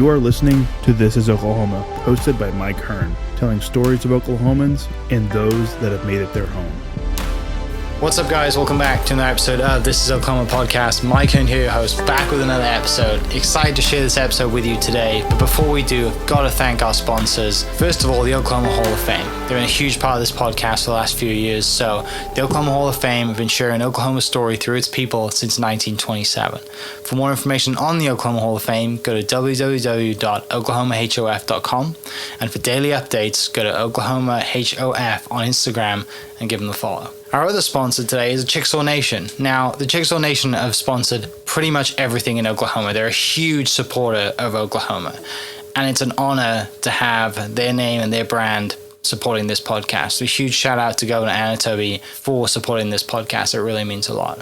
You are listening to This is Oklahoma, hosted by Mike Hearn, telling stories of Oklahomans and those that have made it their home. What's up, guys? Welcome back to another episode of This is Oklahoma podcast. Mike Hearn here, your host, back with another episode. Excited to share this episode with you today. But before we do, I've got to thank our sponsors. First of all, the Oklahoma Hall of Fame. They've been a huge part of this podcast for the last few years. So the Oklahoma Hall of Fame have been sharing Oklahoma's story through its people since 1927. For more information on the Oklahoma Hall of Fame, go to www.oklahomahof.com. And for daily updates, go to oklahomahof on Instagram and give them a follow. Our other sponsor today is the Chickasaw Nation. Now, the Chickasaw Nation have sponsored pretty much everything in Oklahoma. They're a huge supporter of Oklahoma. And it's an honor to have their name and their brand supporting this podcast. So a huge shout out to Governor Anatoby for supporting this podcast. It really means a lot.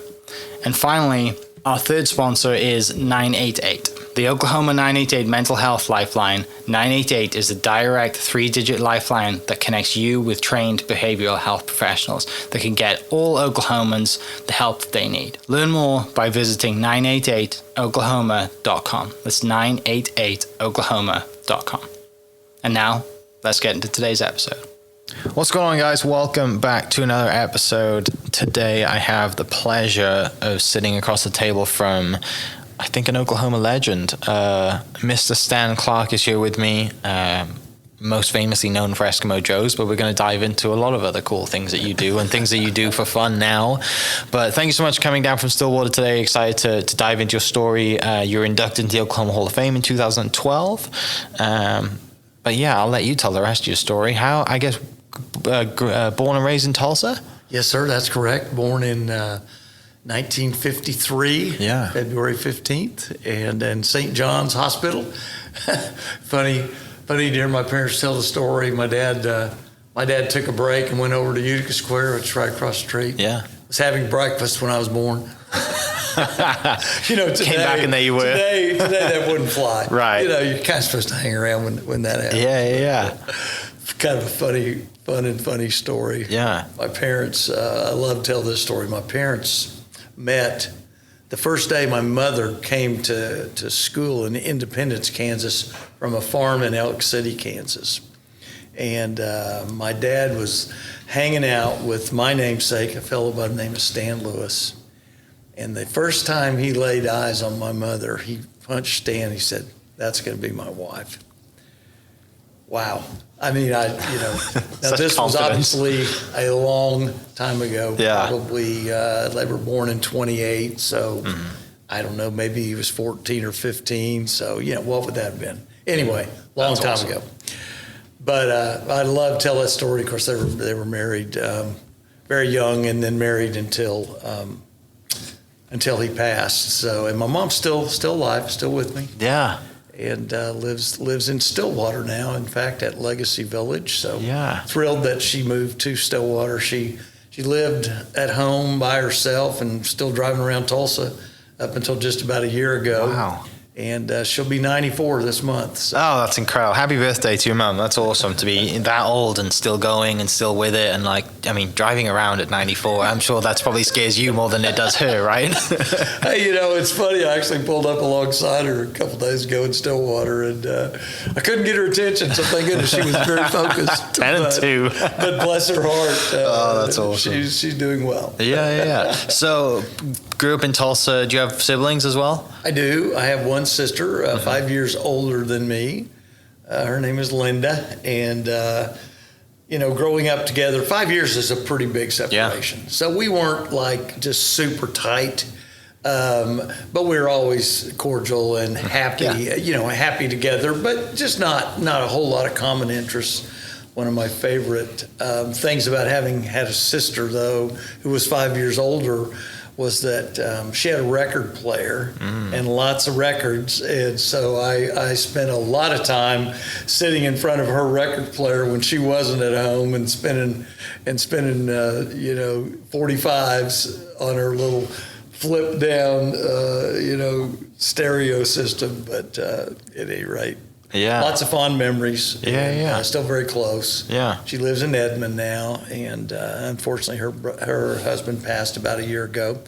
And finally, our third sponsor is 988. The Oklahoma 988 Mental Health Lifeline. 988 is a direct 3-digit lifeline that connects you with trained behavioral health professionals that can get all Oklahomans the help that they need. Learn more by visiting 988oklahoma.com. That's 988oklahoma.com. And now, let's get into today's episode. What's going on, guys? Welcome back to another episode. Today I have the pleasure of sitting across the table from, I think, an Oklahoma legend. Mr. Stan Clark is here with me, most famously known for Eskimo Joes, but we're going to dive into a lot of other cool things that you do and things that you do for fun now. But thank you so much for coming down from Stillwater today. Excited to dive into your story. You were inducted into the Oklahoma Hall of Fame in 2012. But yeah, I'll let you tell the rest of your story. How, I guess, born and raised in Tulsa? Yes, sir, that's correct. Born in 1953, February 15th, and in St. John's Hospital. Funny to hear my parents tell the story. My dad took a break and went over to Utica Square, which is right across the street. Yeah. Was having breakfast when I was born. Today, came back and there you were. Today that wouldn't fly. Right. You're kind of supposed to hang around when that happens. Yeah. Kind of a funny story. Yeah. My parents, I love to tell this story. My parents met the first day my mother came to school in Independence, Kansas, from a farm in Elk City, Kansas. And my dad was hanging out with my namesake, a fellow by the name of Stan Lewis. And the first time he laid eyes on my mother, he punched Stan. He said, "That's going to be my wife." Wow. I mean, now this was obviously a long time ago. Yeah. Probably they were born in 28, so I don't know, maybe he was 14 or 15. So, what would that have been? Anyway, long time ago. But I love to tell that story. Of course, they were married very young, and then married until he passed. So, and my mom's still alive, still with me. Yeah. And lives in Stillwater now, in fact, at Legacy Village. So thrilled that she moved to Stillwater. She lived at home by herself and still driving around Tulsa up until just about a year ago. Wow. And she'll be 94 this month. So. Oh, that's incredible. Happy birthday to your mum. That's awesome to be that old and still going and still with it. And driving around at 94, I'm sure that's probably scares you more than it does her, right? Hey, it's funny. I actually pulled up alongside her a couple days ago in Stillwater, and I couldn't get her attention, so thank goodness she was very focused. 10 and 2. But bless her heart. That's awesome. She's doing well. Yeah. So, grew up in Tulsa. Do you have siblings as well? I do. I have one sister, 5 years older than me. Her name is Linda. And, growing up together, 5 years is a pretty big separation. Yeah. So we weren't just super tight, but we were always cordial and happy, happy together, but just not a whole lot of common interests. One of my favorite things about having had a sister, though, who was 5 years older, was that she had a record player and lots of records. And so I spent a lot of time sitting in front of her record player when she wasn't at home and spinning 45s on her little flip down, stereo system. But at any rate, Yeah. Lots of fond memories. Yeah. Still very close. Yeah. She lives in Edmond now, and unfortunately, her husband passed about a year ago,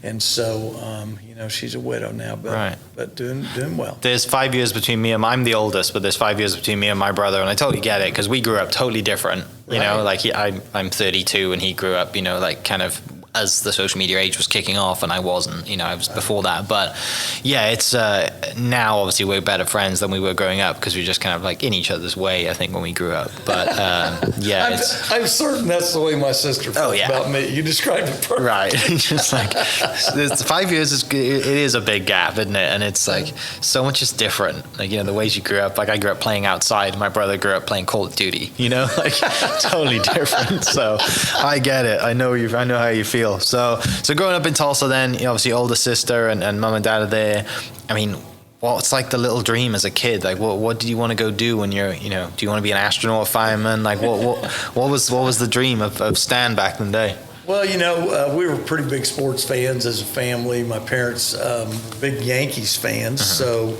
and so she's a widow now, but doing well. There's 5 years between me and I'm the oldest, but there's 5 years between me and my brother, and I totally get it because we grew up totally different. You know, like I'm 32, and he grew up, like kind of as the social media age was kicking off, and I wasn't. I was before that. But yeah, it's now obviously we're better friends than we were growing up because we're just kind of like in each other's way, I think, when we grew up. But yeah, I'm certain that's the way my sister felt about me. You described it perfectly. Right. Just like 5 years it is a big gap, isn't it? And it's like so much is different. Like, the ways you grew up. Like I grew up playing outside. My brother grew up playing Call of Duty. Like totally different. So I get it. I know how you feel. So growing up in Tulsa, then obviously older sister and mom and dad are there. I mean, what's like the little dream as a kid? Like, what did you want to go do when you're, do you want to be an astronaut, fireman? Like, what was the dream of Stan back in the day? Well, we were pretty big sports fans as a family. My parents big Yankees fans, so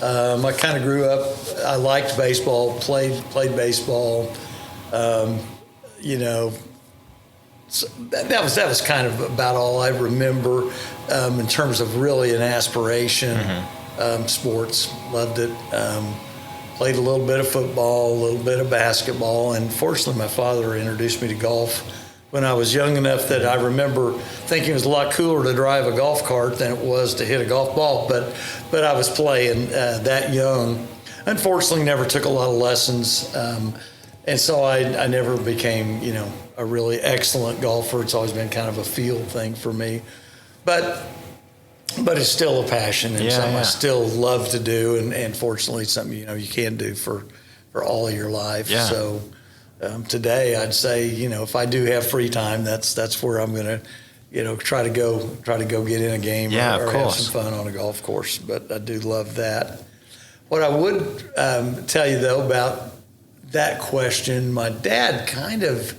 I kind of grew up. I liked baseball, played baseball. So that was kind of about all I remember in terms of really an aspiration. Sports, loved it. Played a little bit of football, a little bit of basketball, and fortunately my father introduced me to golf when I was young enough that I remember thinking it was a lot cooler to drive a golf cart than it was to hit a golf ball, but I was playing that young. Unfortunately, never took a lot of lessons, and so I never became, a really excellent golfer. It's always been kind of a field thing for me, but it's still a passion and something I still love to do, and fortunately something you can do for all of your life. Yeah. So today I'd say if I do have free time, that's where I'm gonna try to go get in a game or have some fun on a golf course. But I do love that. What I would tell you though about that question, my dad kind of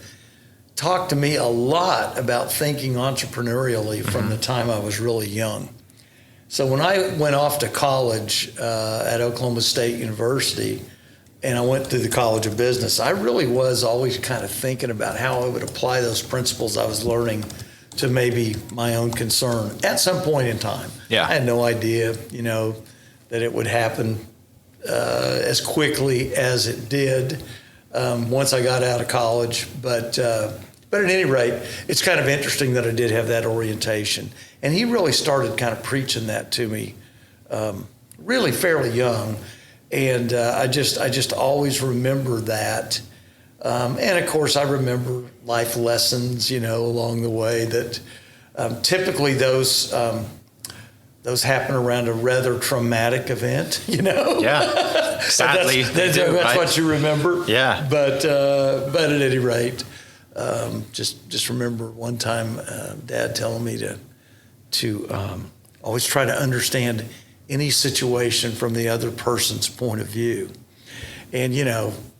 talked to me a lot about thinking entrepreneurially from the time I was really young. So when I went off to college at Oklahoma State University, and I went through the College of Business, I really was always kind of thinking about how I would apply those principles I was learning to maybe my own concern at some point in time. Yeah. I had no idea, that it would happen as quickly as it did once I got out of college. But at any rate, it's kind of interesting that I did have that orientation. And he really started kind of preaching that to me really fairly young. And I just always remember that. And of course, I remember life lessons, along the way that typically those happen around a rather traumatic event, Yeah. Sadly. that's what you remember. Yeah. But at any rate, just remember one time Dad telling me to always try to understand any situation from the other person's point of view. And,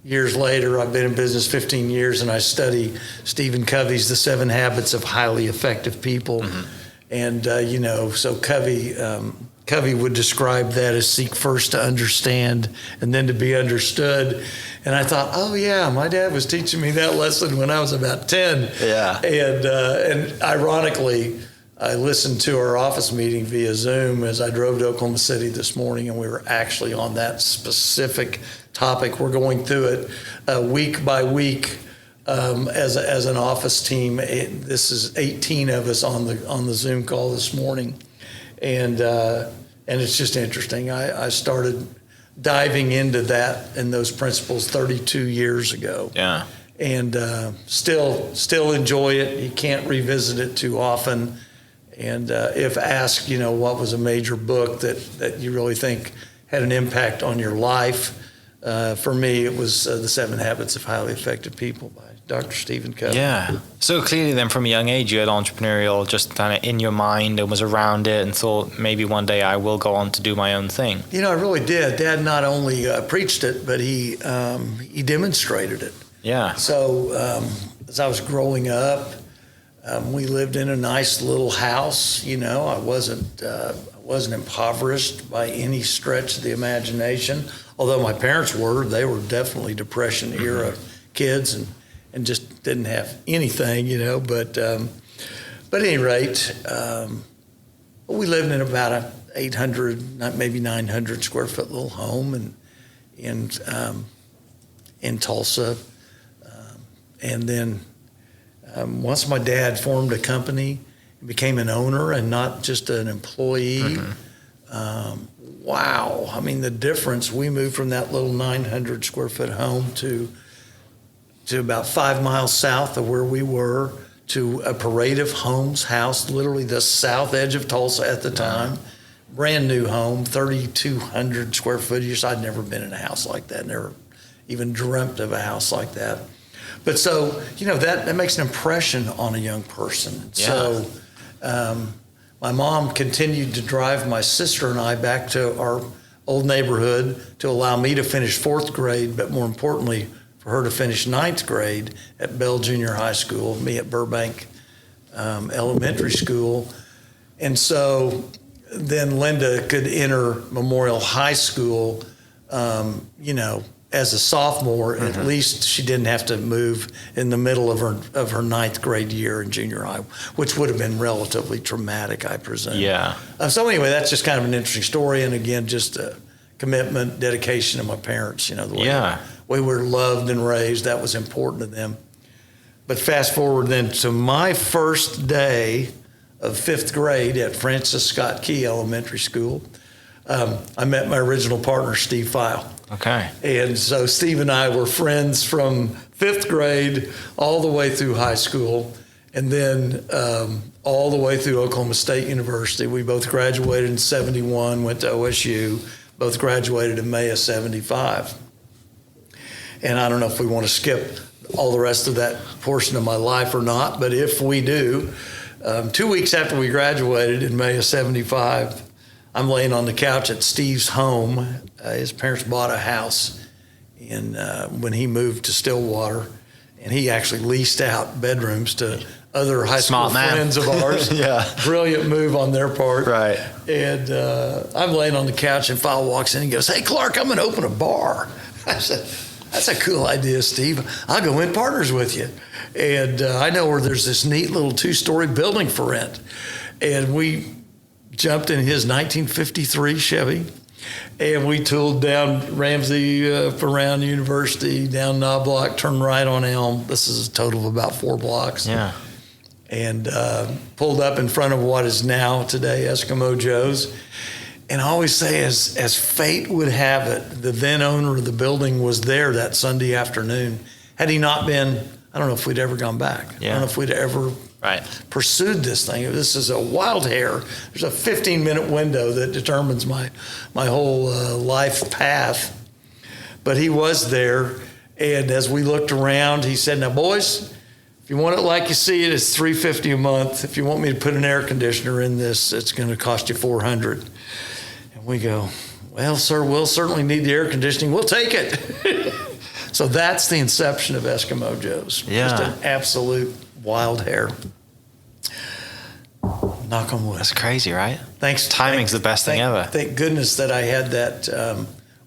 years later, I've been in business 15 years, and I study Stephen Covey's The 7 Habits of Highly Effective People. And, so Covey would describe that as seek first to understand and then to be understood. And I thought, oh yeah, my dad was teaching me that lesson when I was about 10. Yeah. And ironically, I listened to our office meeting via Zoom as I drove to Oklahoma City this morning, and we were actually on that specific topic. We're going through it week by week as an office team. This is 18 of us on the Zoom call this morning, and it's just interesting. I started diving into that and those principles 32 years ago. Yeah. And still enjoy it. You can't revisit it too often. And if asked, what was a major book that you really think had an impact on your life, for me, it was The 7 Habits of Highly Effective People by Dr. Stephen Covey. Yeah. So clearly then from a young age, you had entrepreneurial just kind of in your mind and was around it and thought maybe one day I will go on to do my own thing. I really did. Dad not only preached it, but he demonstrated it. Yeah. So as I was growing up, we lived in a nice little house. I wasn't impoverished by any stretch of the imagination. although my parents they were definitely Depression era kids and just didn't have anything, but at any rate, we lived in about a 800, maybe 900 square foot little home in Tulsa. And then once my dad formed a company, became an owner and not just an employee, wow. I mean, the difference, we moved from that little 900 square foot home to about 5 miles south of where we were, to a parade of homes house, literally the south edge of Tulsa at the time. Brand new home, 3,200 square footage. I'd never been in a house like that, never even dreamt of a house like that. But so, that makes an impression on a young person. Yeah. So my mom continued to drive my sister and I back to our old neighborhood to allow me to finish 4th grade, but more importantly, for her to finish 9th grade at Bell Junior High School, me at Burbank Elementary School. And so then Linda could enter Memorial High School, as a sophomore. At least she didn't have to move in the middle of her 9th grade year in junior high, which would have been relatively traumatic, I presume. Yeah. So anyway, that's just kind of an interesting story. And again, just a commitment, dedication to my parents, the way we were loved and raised. That was important to them. But fast forward then to my first day of 5th grade at Francis Scott Key Elementary School. I met my original partner, Steve File. Okay. And so Steve and I were friends from 5th grade all the way through high school, and then all the way through Oklahoma State University. We both graduated in 71, went to OSU, both graduated in May of 75. And I don't know if we want to skip all the rest of that portion of my life or not, but if we do, 2 weeks after we graduated in May of 75, I'm laying on the couch at Steve's home. His parents bought a house when he moved to Stillwater, and he actually leased out bedrooms to other high school friends of ours. Yeah. Brilliant move on their part. Right. And I'm laying on the couch, and File walks in and goes, "Hey, Clark, I'm going to open a bar." I said, "That's a cool idea, Steve. I'll go in partners with you." And I know where there's this neat little 2-story building for rent. And we jumped in his 1953 Chevy, and we tooled down Ramsey around University, down Knobloch, turned right on Elm. This is a total of about 4 blocks. Yeah. And pulled up in front of what is now today Eskimo Joes. And I always say, as fate would have it, the then owner of the building was there that Sunday afternoon. Had he not been, I don't know if we'd ever gone back. Yeah. I don't know if we'd ever pursued this thing. This is a wild hair. There's a 15-minute window that determines my whole life path. But he was there, and as we looked around, he said, "Now, boys, if you want it like you see it, it's $350 a month. If you want me to put an air conditioner in this, it's going to cost you $400. And we go, "Well, sir, we'll certainly need the air conditioning. We'll take it." So that's the inception of Eskimo Joes. Yeah. Just an absolute wild hair. Knock on wood. That's crazy, right? Thanks. Timing's the best thing ever. Thank goodness that I had that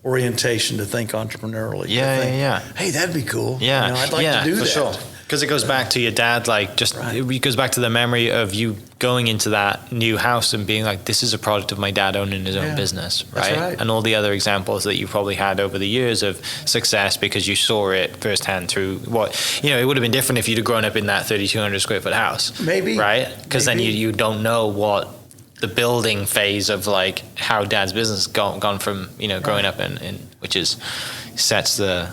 orientation to think entrepreneurially. Yeah. Hey, that'd be cool. Yeah. I'd like to do that. For sure. Because it goes back to your dad, it goes back to the memory of you going into that new house and being like, this is a product of my dad owning his own business, right? That's right? And all the other examples that you probably had over the years of success because you saw it firsthand through it would have been different if you'd have grown up in that 3,200 square foot house. Maybe. Right? Because then you don't know what the building phase of like how dad's business gone from, growing up in which is sets the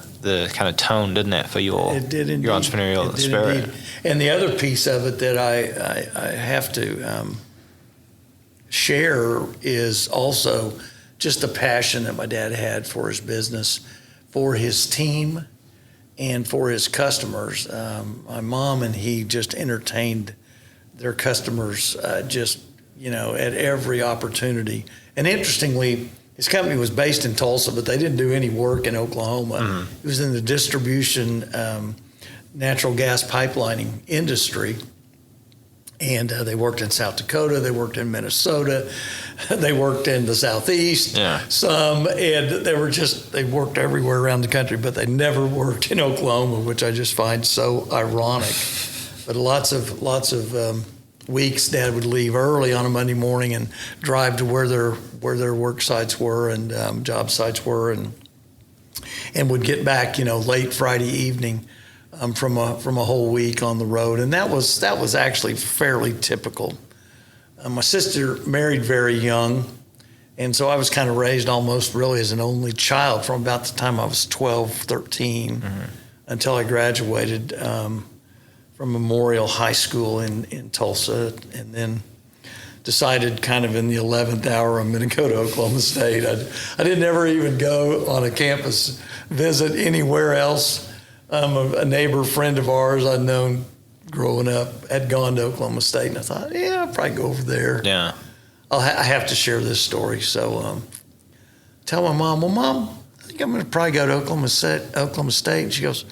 kind of tone, didn't it, for your entrepreneurial spirit? Indeed. And the other piece of it that I have to share is also just the passion that my dad had for his business, for his team, and for his customers. My mom and he just entertained their customers at every opportunity. And interestingly, his company was based in Tulsa, but they didn't do any work in Oklahoma. Mm-hmm. It was in the distribution, natural gas pipelining industry. And they worked in South Dakota, they worked in Minnesota, they worked in the Southeast, some, and they worked everywhere around the country, but they never worked in Oklahoma, which I just find so ironic. But lots of weeks, Dad would leave early on a Monday morning and drive to where their work sites were and job sites were, and would get back, late Friday evening. From a whole week on the road, and that was actually fairly typical. My sister married very young, and so I was kind of raised almost really as an only child from about the time I was 12, 13, until I graduated from Memorial High School in Tulsa, and then decided kind of in the 11th hour I'm going to go to Oklahoma State. I didn't ever even go on a campus visit anywhere else. A neighbor friend of ours I'd known growing up had gone to Oklahoma State, and I thought, I'll probably go over there. Yeah. I have to share this story. So tell my mom, well, Mom, I think I'm going to probably go to Oklahoma State. And she goes,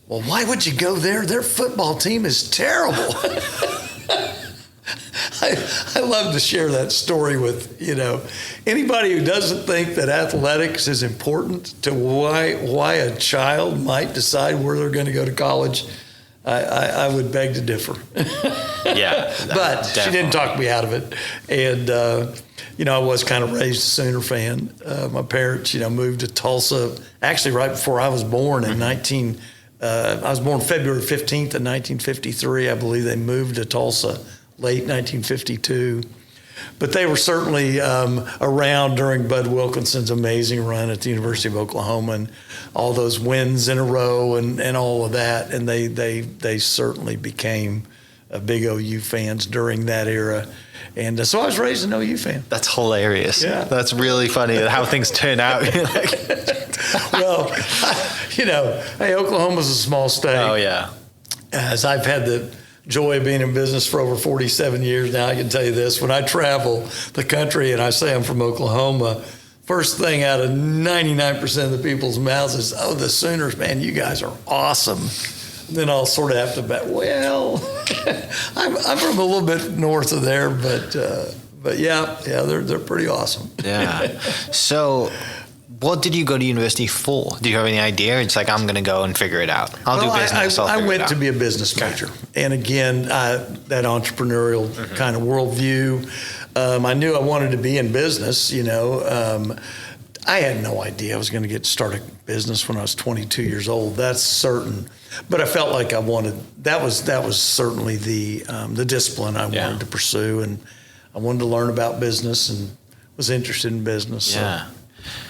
well, why would you go there? Their football team is terrible. I love to share that story with, anybody who doesn't think that athletics is important to why a child might decide where they're going to go to college. I would beg to differ. Yeah. But definitely. She didn't talk me out of it. And, I was kind of raised a Sooner fan. My parents, moved to Tulsa actually right before I was born in I was born February 15th of 1953. I believe they moved to Tulsa late 1952. But they were certainly around during Bud Wilkinson's amazing run at the University of Oklahoma and all those wins in a row and all of that. And they certainly became big OU fans during that era. And so I was raised an OU fan. That's hilarious. Yeah. That's really funny how things turn out. Well, hey, Oklahoma's a small state. Oh, yeah. As I've had the joy of being in business for over 47 years now, I can tell you this. When I travel the country and I say I'm from Oklahoma, first thing out of 99% of the people's mouths is, oh, the Sooners, man, you guys are awesome. And then I'll sort of have to bet, well, I'm from a little bit north of there, but yeah, they're pretty awesome. Yeah. So what did you go to university for? Do you have any idea? It's like, I'm going to go and figure it out. I'll do business. I went to be a business major. And again, that entrepreneurial kind of worldview. I knew I wanted to be in business, I had no idea I was going to get to start a business when I was 22 years old. That's certain. But I felt like I wanted, that was certainly the discipline I wanted to pursue. And I wanted to learn about business and was interested in business. Yeah. So.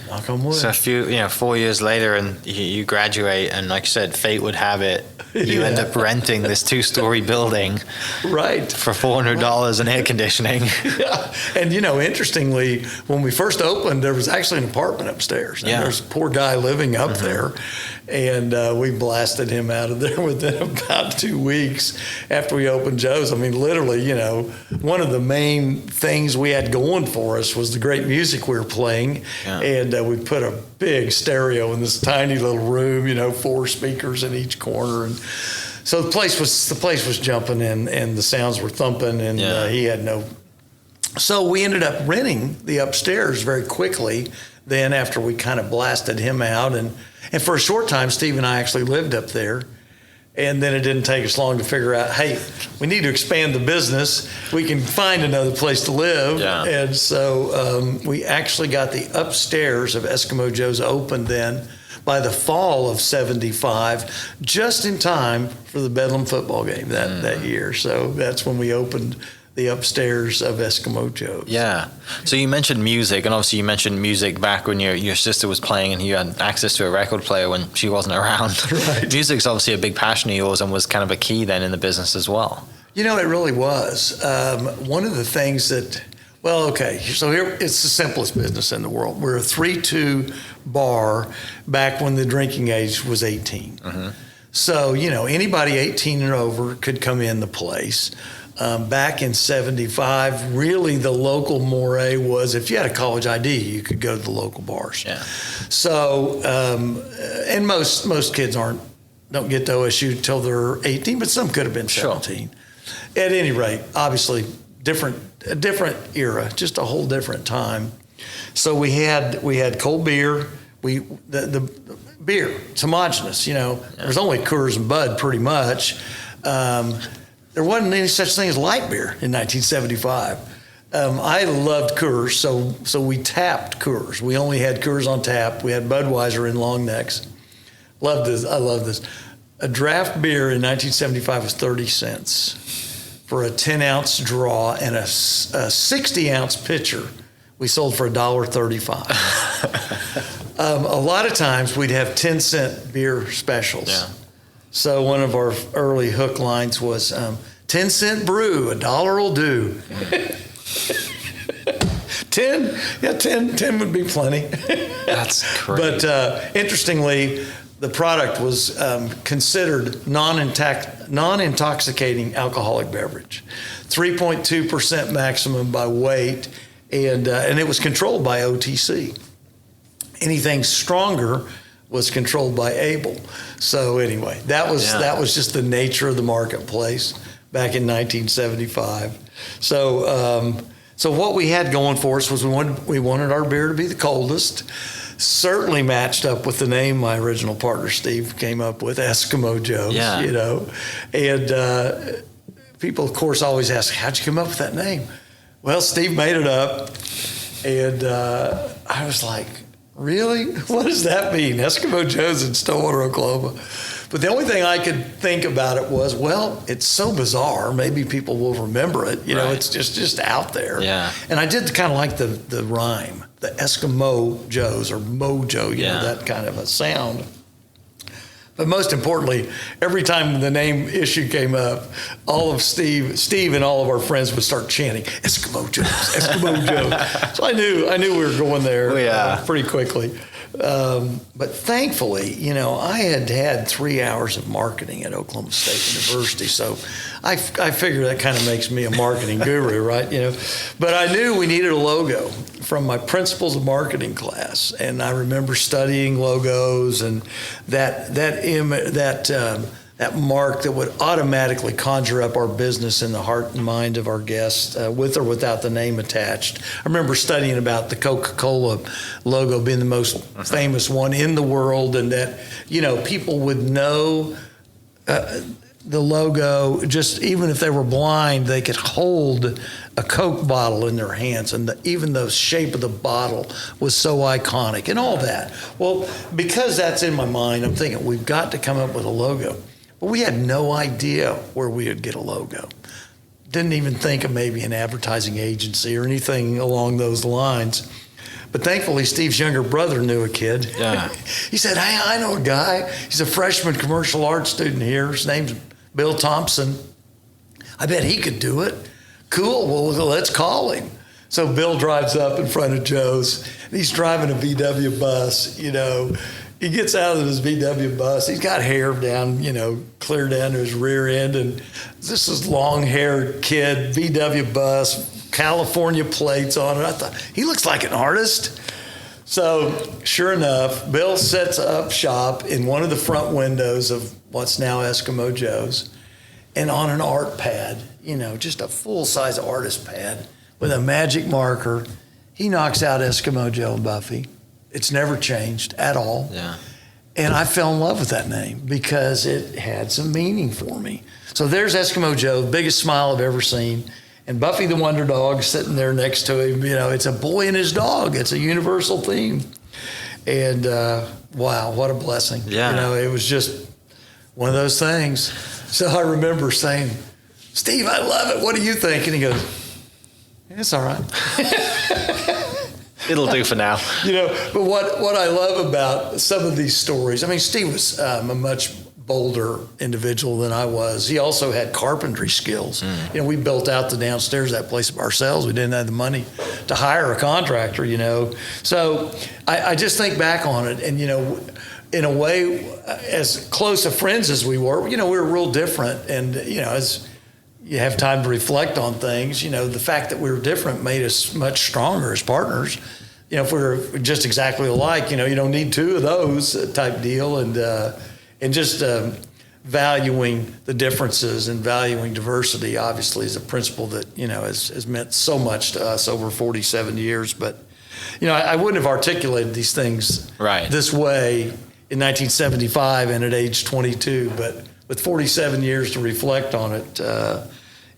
Knock on wood. So 4 years later, and you graduate, and like I said, fate would have it, you end up renting this 2-story building, right, for $400 in air conditioning. Yeah, and interestingly, when we first opened, there was actually an apartment upstairs. And there's a poor guy living up there, and we blasted him out of there within about 2 weeks after we opened Joe's. I mean, literally, one of the main things we had going for us was the great music we were playing. Yeah. And we put a big stereo in this tiny little room, 4 speakers in each corner. And so the place was jumping and the sounds were thumping and he had no. So we ended up renting the upstairs very quickly then after we kind of blasted him out. And for a short time, Steve and I actually lived up there. And then it didn't take us long to figure out, hey, we need to expand the business. We can find another place to live. Yeah. And so we actually got the upstairs of Eskimo Joes open then by the fall of '75, just in time for the Bedlam football game that year. So that's when we opened the upstairs of Eskimo Joes. Yeah. So you mentioned music, and obviously you mentioned music back when your sister was playing and you had access to a record player when she wasn't around. Right. Music's obviously a big passion of yours and was kind of a key then in the business as well. It really was. One of the things that, so here it's the simplest business in the world. We're a 3-2 bar back when the drinking age was 18. Mm-hmm. So, anybody 18 and over could come in the place. Back in '75, really the local moray was if you had a college ID, you could go to the local bars. Yeah. So, and most kids don't get to OSU until they're 18, but some could have been 17. Sure. at any rate, obviously a different era, just a whole different time. So we had cold beer. The beer, it's homogenous. There was only Coors and Bud pretty much. There wasn't any such thing as light beer in 1975. I loved Coors, so we tapped Coors. We only had Coors on tap. We had Budweiser in long necks. Loved this. I love this. A draft beer in 1975 was 30 cents for a 10-ounce draw, and a 60-ounce pitcher we sold for $1.35. A lot of times we'd have 10-cent beer specials. Yeah. So one of our early hook lines was 10-cent brew, $1 will do. 10 would be plenty. That's crazy. But interestingly, the product was considered non-intoxicating alcoholic beverage, 3.2% maximum by weight, and it was controlled by OTC. Anything stronger was controlled by Able. So anyway, that was just the nature of the marketplace back in 1975. So what we had going for us was we wanted our beer to be the coldest. Certainly matched up with the name my original partner Steve came up with, Eskimo Joes. Yeah. And people of course always ask, how'd you come up with that name? Well, Steve made it up, and I was like, really? What does that mean? Eskimo Joes in Stillwater, Oklahoma. But the only thing I could think about it was, well, it's so bizarre. Maybe people will remember it. It's just out there. Yeah. And I did kind of like the rhyme, the Eskimo Joes or Mojo, that kind of a sound. But most importantly, every time the name issue came up, all of Steve and all of our friends would start chanting, Eskimo Joes, Eskimo Joes. So I knew we were going there pretty quickly. But thankfully, I had 3 hours of marketing at Oklahoma State University. So I figure that kind of makes me a marketing guru, right? But I knew we needed a logo from my principles of marketing class. And I remember studying logos and that mark that would automatically conjure up our business in the heart and mind of our guests, with or without the name attached. I remember studying about the Coca-Cola logo being the most famous one in the world, and that, people would know the logo, just even if they were blind, they could hold a Coke bottle in their hands, and even the shape of the bottle was so iconic and all that. Well, because that's in my mind, I'm thinking we've got to come up with a logo. But we had no idea where we would get a logo. Didn't even think of maybe an advertising agency or anything along those lines. But thankfully, Steve's younger brother knew a kid. Yeah. He said, hey, I know a guy. He's a freshman commercial arts student here. His name's Bill Thompson. I bet he could do it. Cool, well, let's call him. So Bill drives up in front of Joe's. And he's driving a VW bus, He gets out of his VW bus. He's got hair down, clear down to his rear end. And this is long-haired kid, VW bus, California plates on it. I thought, he looks like an artist. So sure enough, Bill sets up shop in one of the front windows of what's now Eskimo Joe's. And on an art pad, just a full-size artist pad with a magic marker, he knocks out Eskimo Joe and Buffy. It's never changed at all. Yeah. And I fell in love with that name because it had some meaning for me. So there's Eskimo Joe, biggest smile I've ever seen. And Buffy the Wonder Dog sitting there next to him. It's a boy and his dog. It's a universal theme. And wow, what a blessing. Yeah. It was just one of those things. So I remember saying, Steve, I love it. What do you think? And he goes, it's all right. It'll do for now. But what I love about some of these stories, Steve was a much bolder individual than I was. He also had carpentry skills. We built out the downstairs of that place ourselves. We didn't have the money to hire a contractor, So I just think back on it, and, in a way, as close of friends as we were, we were real different. And, as you have time to reflect on things, the fact that we were different made us much stronger as partners. If we were just exactly alike, you don't need two of those type deal. And just valuing the differences and valuing diversity obviously is a principle that, has meant so much to us over 47 years. But, I wouldn't have articulated these things this way in 1975 and at age 22, but with 47 years to reflect on it,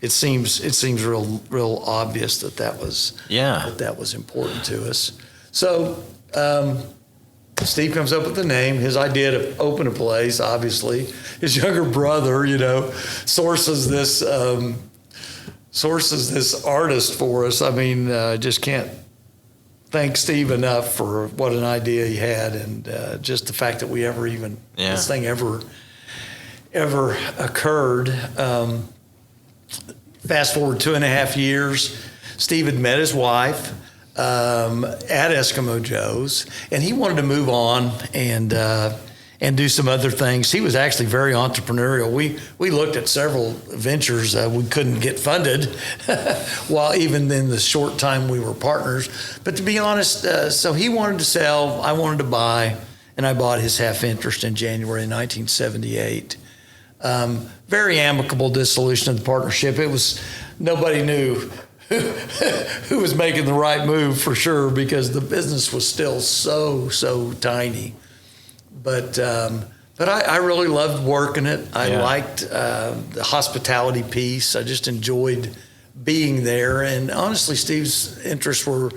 it seems real obvious that was important to us. So, Steve comes up with the name, his idea to open a place, obviously. His younger brother, sources this artist for us. I mean, just can't thank Steve enough for what an idea he had, and just the fact that we this thing ever occurred. Fast forward 2.5 years, Steve had met his wife at Eskimo Joes, and he wanted to move on and do some other things. He was actually very entrepreneurial. We looked at several ventures we couldn't get funded, while even in the short time we were partners. But to be honest, so he wanted to sell, I wanted to buy, and I bought his half interest in January 1978. Very amicable dissolution of the partnership. It was, nobody knew who was making the right move for sure, because the business was still so tiny. But I really loved working it. I liked the hospitality piece. I just enjoyed being there. And honestly, Steve's interests were,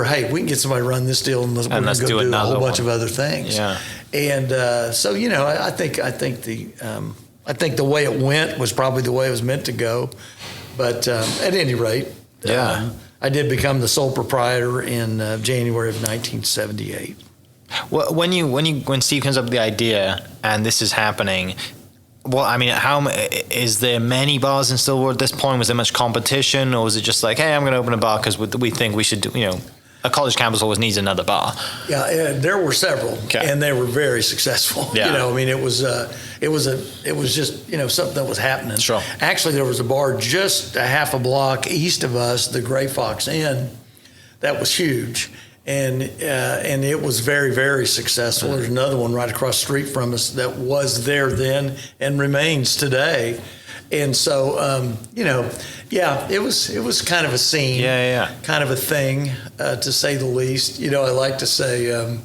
hey, we can get somebody to run this deal, and we're going to go do a whole bunch of other things. Yeah. And so I think the way it went was probably the way it was meant to go. But at any rate, I did become the sole proprietor in January of 1978. Well, when Steve comes up with the idea and this is happening, well, I mean, is there many bars in Stillwater at this point? Was there much competition, or was it just like, hey, I'm going to open a bar because we think we should do, a college campus always needs another bar? Yeah, there were several, and they were very successful. Yeah. I mean, it was just something that was happening. Sure. Actually, there was a bar just a half a block east of us, the Gray Fox Inn, that was huge, and it was very, very successful. There's another one right across the street from us that was there then and remains today. And so, it was kind of a scene, kind of a thing, to say the least. I like to say,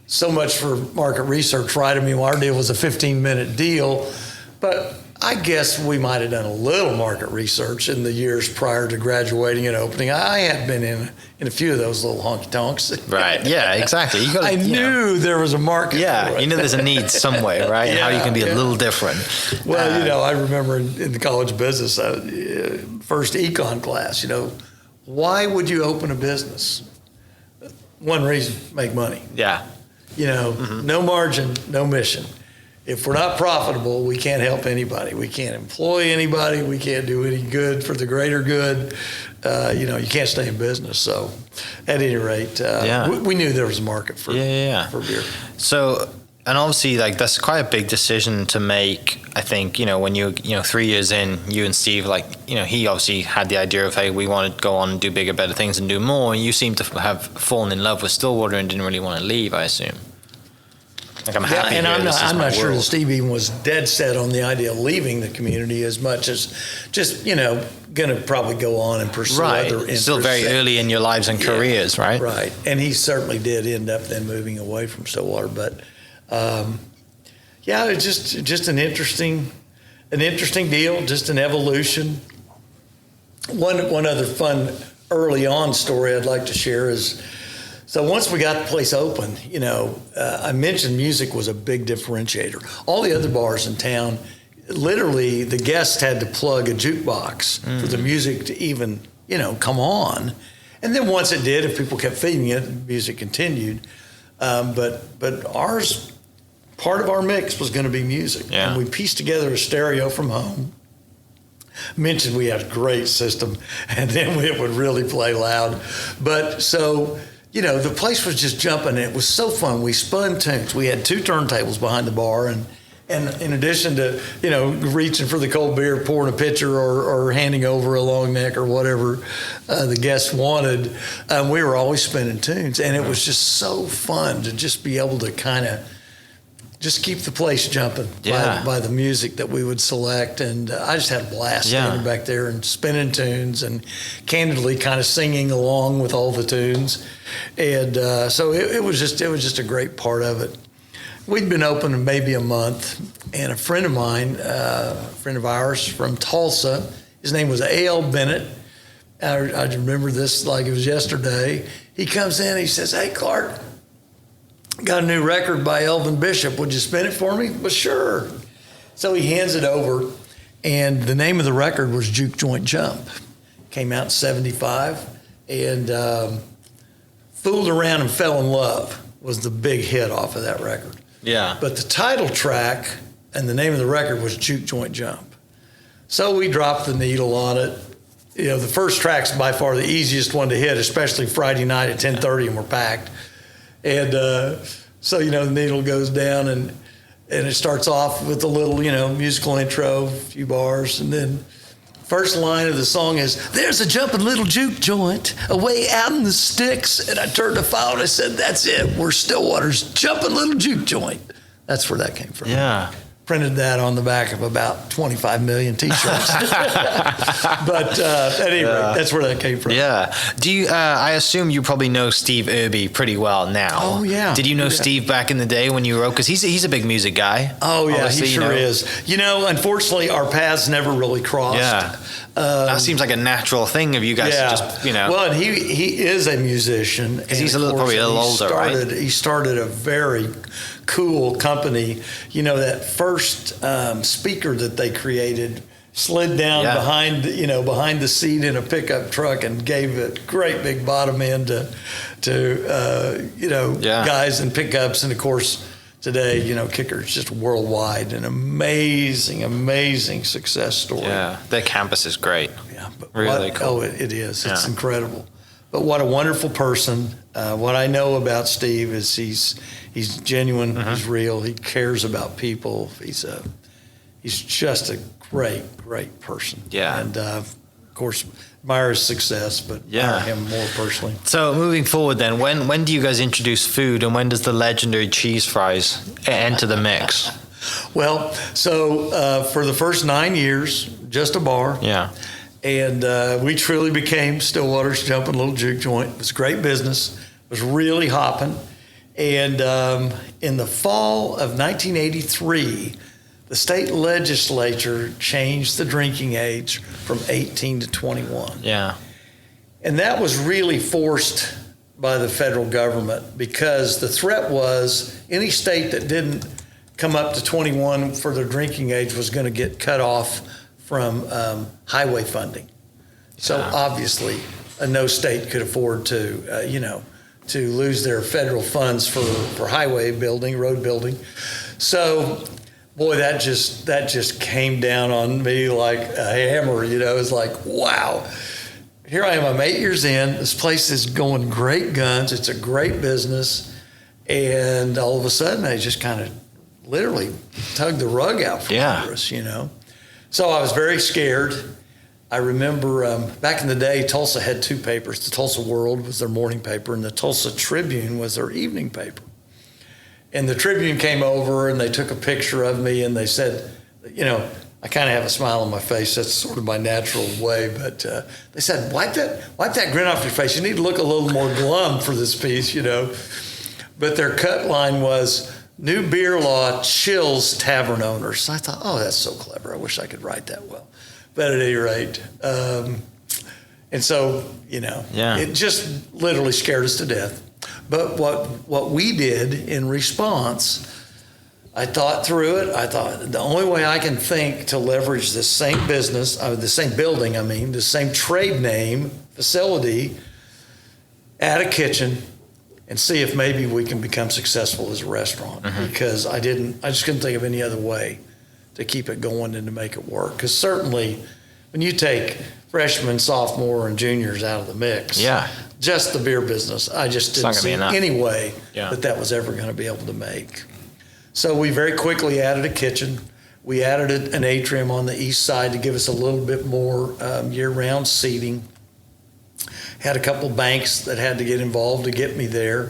so much for market research, right? I mean, our deal was a 15-minute deal, but I guess we might have done a little market research in the years prior to graduating and opening. I had been in a few of those little honky tonks. Right. Yeah, exactly. I knew there was a market. Yeah, for it. There's a need some way, right? And how you can be a little different. Well, I remember in the college business, first econ class, why would you open a business? One reason, make money. Yeah. No margin, no mission. If we're not profitable, we can't help anybody. We can't employ anybody. We can't do any good for the greater good. You can't stay in business. So, at any rate, we knew there was a market for beer. So, and obviously, that's quite a big decision to make. I think when you 3 years in, you and Steve, he obviously had the idea of, hey, we want to go on and do bigger, better things and do more. And you seem to have fallen in love with Stillwater and didn't really want to leave, I assume. I'm happy. And I'm not sure that Steve even was dead set on the idea of leaving the community as much as just, going to probably go on and pursue other interests. Still very early in your lives and careers, right? Right. And he certainly did end up then moving away from Stillwater. But, it's just an interesting deal, just an evolution. One other fun early on story I'd like to share is, so once we got the place open, I mentioned music was a big differentiator. All the other bars in town, literally the guests had to plug a jukebox for the music to even, come on. And then once it did, if people kept feeding it, music continued. But ours, part of our mix was going to be music. Yeah. And we pieced together a stereo from home. Mentioned we had a great system, and then it would really play loud. But so... the place was just jumping, and it was so fun. We spun tunes. We had 2 turntables behind the bar, and in addition to, reaching for the cold beer, pouring a pitcher, or handing over a long neck or whatever the guests wanted, we were always spinning tunes. And it was just so fun to just be able to kind of just keep the place jumping by the music that we would select. And I just had a blast standing back there and spinning tunes and candidly kind of singing along with all the tunes. And so it was just a great part of it. We'd been open maybe a month, and a friend of mine, a friend of ours from Tulsa, his name was A.L. Bennett. I remember this like it was yesterday. He comes in, he says, "Hey, Clark, got a new record by Elvin Bishop. Would you spin it for me?" "Well, sure." So he hands it over, and the name of the record was Juke Joint Jump. Came out in 75, and Fooled Around and Fell in Love was the big hit off of that record. Yeah. But the title track and the name of the record was Juke Joint Jump. So we dropped the needle on it. You know, the first track's by far the easiest one to hit, especially Friday night at 10:30 and we're packed. And so, you know, the needle goes down and it starts off with a little, you know, musical intro, a few bars, and then first line of the song is, "There's a jumping little juke joint away out in the sticks." And I turned to File and I said, "That's it. We're Stillwater's jumping little juke joint." That's where that came from. Yeah. Printed that on the back of about 25 million T-shirts. But anyway, that's where that came from. Yeah. Do you? I assume you probably know Steve Irby pretty well now. Oh yeah. Did you know Steve back in the day when you wrote? Because he's a big music guy. Oh yeah, obviously, he sure is. You know, unfortunately, our paths never really crossed. Yeah. That seems like a natural thing of you guys to just, you know. Well, and he is a musician. Because he's probably a little older, right? He started a very cool company. You know, that first speaker that they created slid down behind the seat in a pickup truck and gave a great big bottom end to guys in pickups. And of course, today, you know, Kicker's just worldwide, an amazing success story. Yeah, their campus is great. Yeah, but really cool. Oh, it is. It's incredible. But what a wonderful person. What I know about Steve is he's genuine, he's real, he cares about people. He's just a great person. Yeah. And of course, admire his success, but admire him more personally. So moving forward then, when do you guys introduce food, and when does the legendary cheese fries enter the mix? Well, so for the first 9 years, just a bar. Yeah. And we truly became Stillwater's Jumping Little Juke Joint. It was great business. It was really hopping. And in the fall of 1983, the state legislature changed the drinking age from 18 to 21. Yeah. And that was really forced by the federal government, because the threat was any state that didn't come up to 21 for their drinking age was going to get cut off from highway funding. So obviously, no state could afford to lose their federal funds for highway building, road building. So, boy, that just came down on me like a hammer. You know, it's like, wow. Here I am. I'm 8 years in. This place is going great guns. It's a great business, and all of a sudden, they just kind of literally tugged the rug out from under us. You know. So I was very scared. I remember back in the day, Tulsa had two papers. The Tulsa World was their morning paper, and the Tulsa Tribune was their evening paper. And the Tribune came over, and they took a picture of me, and they said, you know, I kind of have a smile on my face. That's sort of my natural way. But they said, wipe that grin off your face. You need to look a little more glum for this piece, you know. But their cut line was, "New beer law chills tavern owners." So I thought, oh, that's so clever. I wish I could write that well. But at any rate, and so, you know, it just literally scared us to death. But what we did in response, I thought through it. I thought the only way I can think to leverage the same business, the same building, the same trade name, facility, add a kitchen, and see if maybe we can become successful as a restaurant. Because I just couldn't think of any other way to keep it going and to make it work. Because certainly when you take freshmen, sophomore, and juniors out of the mix, just the beer business, I just didn't see any way that was ever going to be able to make. So we very quickly added a kitchen. We added an atrium on the east side to give us a little bit more year-round seating. Had a couple banks that had to get involved to get me there.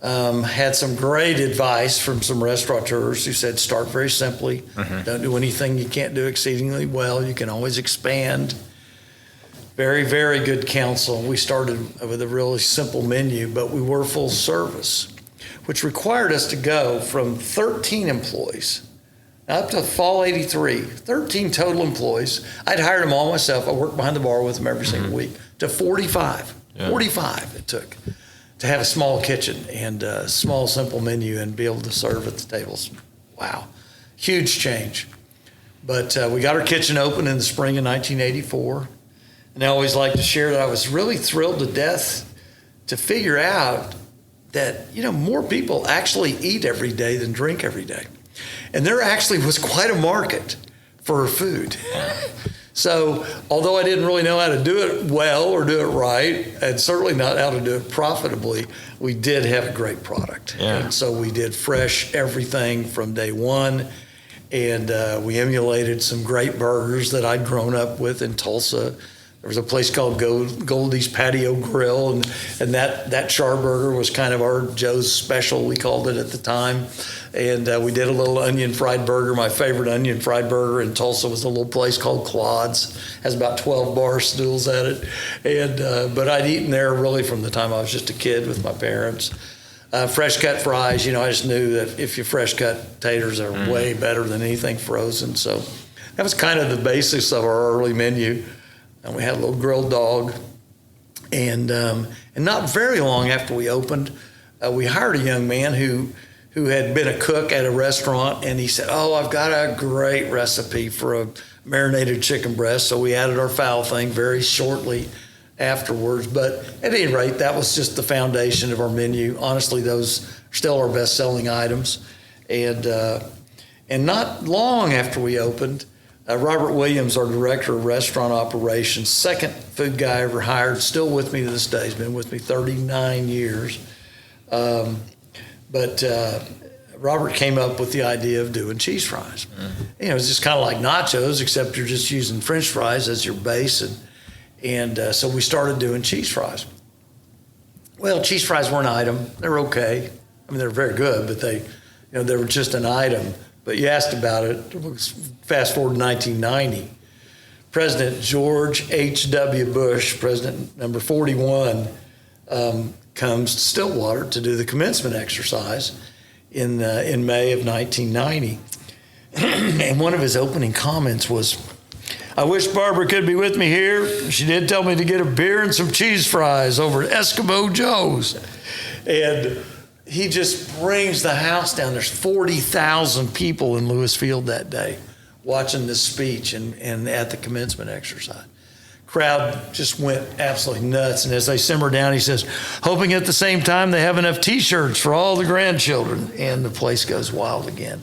Had some great advice from some restaurateurs who said, start very simply. Don't do anything you can't do exceedingly well. You can always expand. Very, very good counsel. We started with a really simple menu, but we were full service, which required us to go from 13 employees up to fall 83, 13 total employees. I'd hired them all myself. I worked behind the bar with them every single week, to 45. 45 it took to have a small kitchen and a small, simple menu and be able to serve at the tables. Wow. Huge change. But we got our kitchen open in the spring of 1984. And I always like to share that I was really thrilled to death to figure out that, more people actually eat every day than drink every day. And there actually was quite a market for food. So although I didn't really know how to do it well or do it right, and certainly not how to do it profitably, we did have a great product. And so we did fresh everything from day one. And we emulated some great burgers that I'd grown up with in Tulsa. There was a place called Goldie's Patio Grill, and that char burger was kind of our Joe's special, we called it at the time. And we did a little onion fried burger. My favorite onion fried burger in Tulsa was a little place called Claude's. Has about 12 bar stools at it. And but I'd eaten there really from the time I was just a kid with my parents. Fresh cut fries, I just knew that if you fresh cut taters are way better than anything frozen. So that was kind of the basis of our early menu. And we had a little grilled dog. And not very long after we opened, we hired a young man who had been a cook at a restaurant, and he said, I've got a great recipe for a marinated chicken breast. So we added our fowl thing very shortly afterwards. But at any rate, that was just the foundation of our menu. Honestly, those are still our best-selling items. And not long after we opened, Robert Williams, our director of restaurant operations, second food guy I ever hired, still with me to this day. He's been with me 39 years. But Robert came up with the idea of doing cheese fries. It's just kind of like nachos, except you're just using French fries as your base. And so we started doing cheese fries. Well, cheese fries were an item. They're okay. I mean, they're very good, but they were just an item. But you asked about it. Fast forward to 1990. President George H.W. Bush, President number 41, comes to Stillwater to do the commencement exercise in May of 1990. And one of his opening comments was, I wish Barbara could be with me here. She did tell me to get a beer and some cheese fries over at Eskimo Joes. And he just brings the house down. There's 40,000 people in Lewis Field that day watching this speech and at the commencement exercise. Crowd just went absolutely nuts. And as they simmer down, he says, hoping at the same time they have enough T-shirts for all the grandchildren. And the place goes wild again.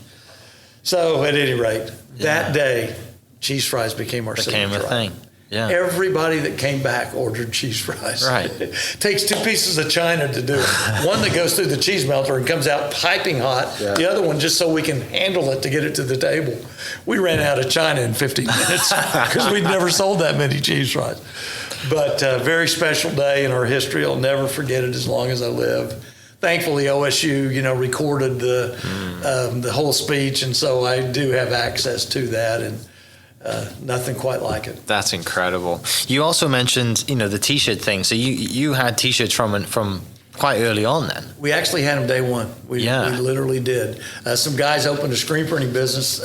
So at any rate, that day, cheese fries became our signature thing. Yeah. Everybody that came back ordered cheese fries. Right. Takes 2 pieces of china to do it. One that goes through the cheese melter and comes out piping hot. Yeah. The other one just so we can handle it to get it to the table. We ran out of china in 15 minutes because we'd never sold that many cheese fries. But very special day in our history. I'll never forget it as long as I live. Thankfully, OSU, recorded the whole speech, and so I do have access to that. And nothing quite like it. That's incredible. You also mentioned, the T-shirt thing. So you had T-shirts from quite early on then. We actually had them day one. We literally did. Some guys opened a screen printing business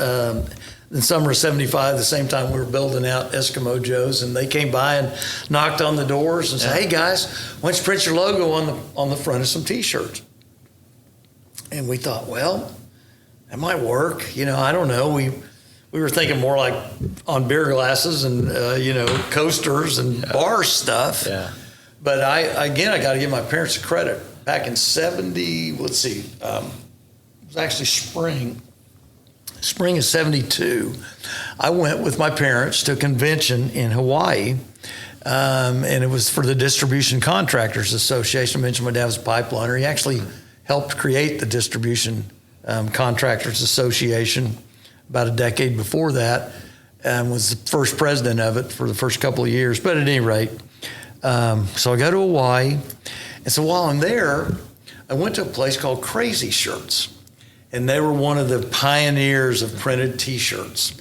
in summer of '75, the same time we were building out Eskimo Joes, and they came by and knocked on the doors and said, hey guys, why don't you print your logo on the front of some T-shirts? And we thought, well, that might work. I don't know. We were thinking more like on beer glasses and, coasters and bar stuff. Yeah. But I got to give my parents credit. Back in 70, it was actually spring of 72, I went with my parents to a convention in Hawaii, and it was for the Distribution Contractors Association. I mentioned my dad was a pipeliner. He actually helped create the Distribution Contractors Association about a decade before that, and was the first president of it for the first couple of years. But at any rate, so I go to Hawaii, and so while I'm there, I went to a place called Crazy Shirts, and they were one of the pioneers of printed T-shirts.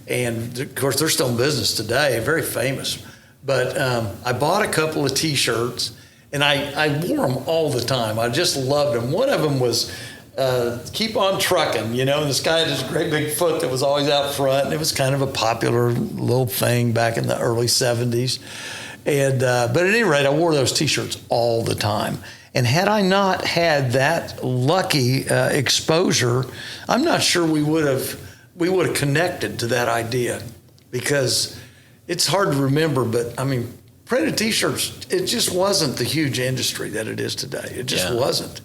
And of course, they're still in business today, very famous. But I bought a couple of T-shirts, and I wore them all the time. I just loved them. One of them was "Keep on Trucking," and this guy had this great big foot that was always out front, and it was kind of a popular little thing back in the early 70s. And but at any rate, I wore those T-shirts all the time. And had I not had that lucky exposure, I'm not sure we would have connected to that idea, because it's hard to remember, but I mean, printed T-shirts, it just wasn't the huge industry that it is today. It just wasn't.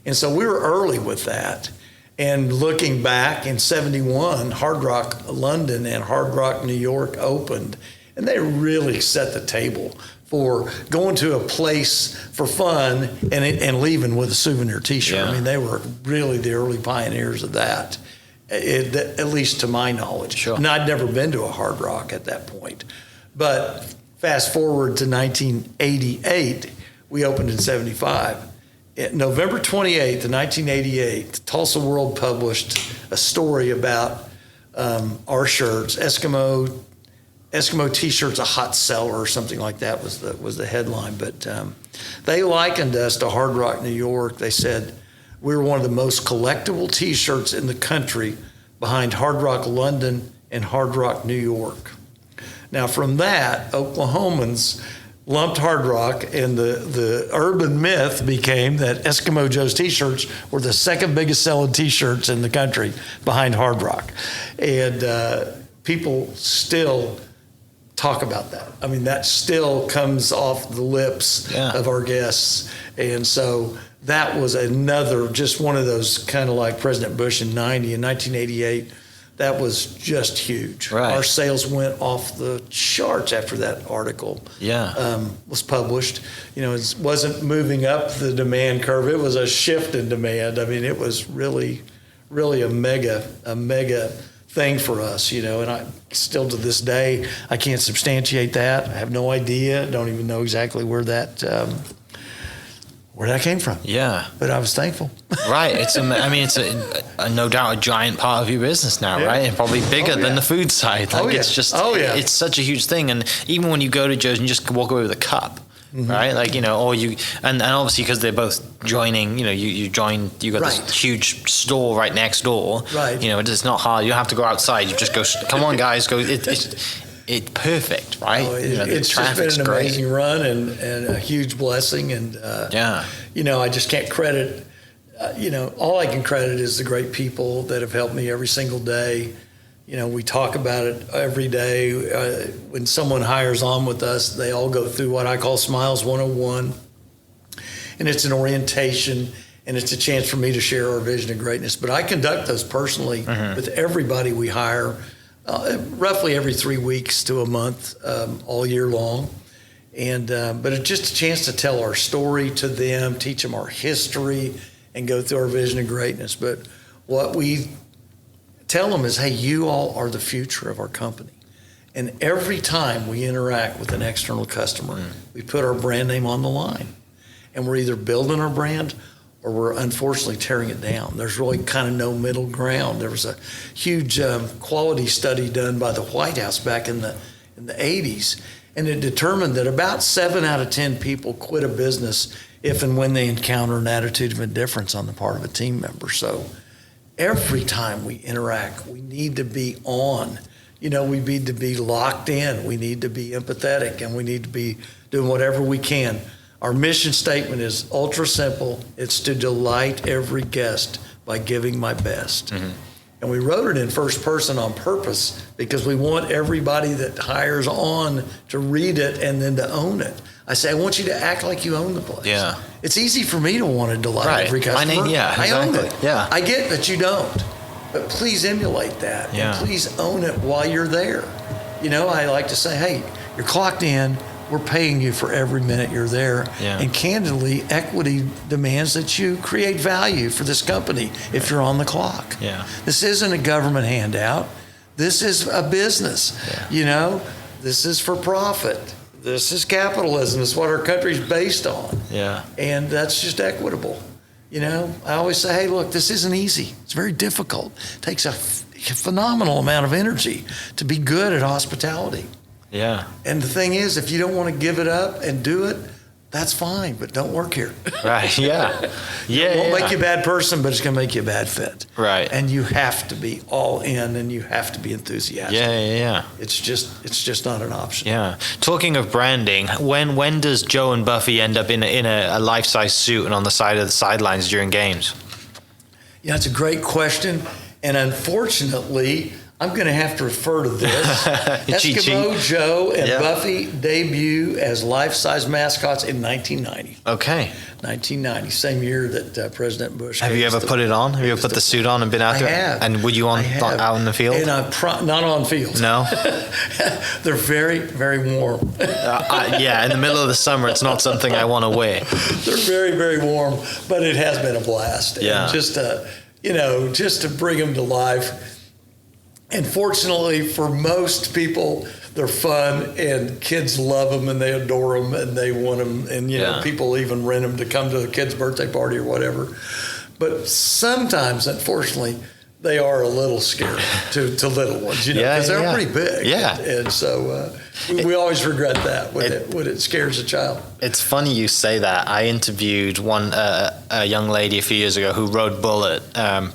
And so we were early with that. And looking back in 71, Hard Rock London and Hard Rock New York opened, and they really set the table for going to a place for fun and leaving with a souvenir T-shirt. Yeah. I mean, they were really the early pioneers of that, at least to my knowledge. Sure. And I'd never been to a Hard Rock at that point. But fast forward to 1988, we opened in 75. November 28th, 1988, Tulsa World published a story about our shirts, Eskimo T-shirts, a hot seller or something like that was the headline. But they likened us to Hard Rock New York. They said we were one of the most collectible T-shirts in the country, behind Hard Rock London and Hard Rock New York. Now from that, Oklahomans lumped Hard Rock, and the urban myth became that Eskimo Joes T-shirts were the second biggest selling T-shirts in the country, behind Hard Rock. And people still talk about that. I mean, that still comes off the lips of our guests. And so that was just one of those, kind of like President Bush in 1988, that was just huge. Right. Our sales went off the charts after that article was published. It wasn't moving up the demand curve. It was a shift in demand. I mean, it was really, really a mega thing for us, and I still to this day, I can't substantiate that. I have no idea. Don't even know exactly where that came from. Yeah. But I was thankful. Right. It's a no doubt a giant part of your business now, right? And probably bigger than the food side. It's just, it's such a huge thing. And even when you go to Joe's and you just walk away with a cup, right? Or you, and obviously because they're both joining, you got this huge store right next door. Right. It's not hard. You don't have to go outside. You just go, come on guys, go. It's perfect, right? It's just been an amazing run and a huge blessing. And, I just can't credit, all I can credit is the great people that have helped me every single day. We talk about it every day. When someone hires on with us, they all go through what I call Smiles 101. And it's an orientation, and it's a chance for me to share our vision of greatness. But I conduct those personally with everybody we hire, roughly every 3 weeks to a month, all year long. And but it's just a chance to tell our story to them, teach them our history, and go through our vision of greatness. But what we tell them is, hey, you all are the future of our company. And every time we interact with an external customer, we put our brand name on the line. And we're either building our brand or we're unfortunately tearing it down. There's really kind of no middle ground. There was a huge quality study done by the White House back in the 80s, and it determined that about 7 out of 10 people quit a business if and when they encounter an attitude of indifference on the part of a team member. So every time we interact, we need to be on. We need to be locked in. We need to be empathetic, and we need to be doing whatever we can. Our mission statement is ultra simple. It's to delight every guest by giving my best. And we wrote it in first person on purpose because we want everybody that hires on to read it and then to own it. I say, I want you to act like you own the place. Yeah. It's easy for me to want to delight every customer. I own it. Yeah. I get that you don't, but please emulate that. Yeah. And please own it while you're there. I like to say, hey, you're clocked in. We're paying you for every minute you're there. Yeah. And candidly, equity demands that you create value for this company if you're on the clock. Yeah. This isn't a government handout. This is a business. Yeah. This is for profit. This is capitalism. It's what our country's based on. Yeah. And that's just equitable. I always say, hey, look, this isn't easy. It's very difficult. It takes a phenomenal amount of energy to be good at hospitality. Yeah. And the thing is, if you don't want to give it up and do it, that's fine, but don't work here. Right, yeah. Yeah, It won't make you a bad person, but it's going to make you a bad fit. Right. And you have to be all in, and you have to be enthusiastic. Yeah. It's just not an option. Yeah. Talking of branding, when does Joe and Buffy end up in a life-size suit and on the side of the sidelines during games? Yeah, it's a great question. And unfortunately, I'm going to have to refer to this. Eskimo Joe and Buffy debut as life-size mascots in 1990. Okay. 1990, same year that President Bush. Have you ever put it on? Have you ever put the suit on and been out there? I have. And were you out in the field? And not on field. No? They're very, very warm. Yeah, in the middle of the summer, it's not something I want to wear. They're very, very warm, but it has been a blast. Yeah. And just to bring them to life. And fortunately for most people, they're fun and kids love them and they adore them and they want them. And, people even rent them to come to a kid's birthday party or whatever. But sometimes, unfortunately, they are a little scary to little ones, because they're pretty big. Yeah. And so we always regret that when it scares a child. It's funny you say that. I interviewed a young lady a few years ago who rode Bullet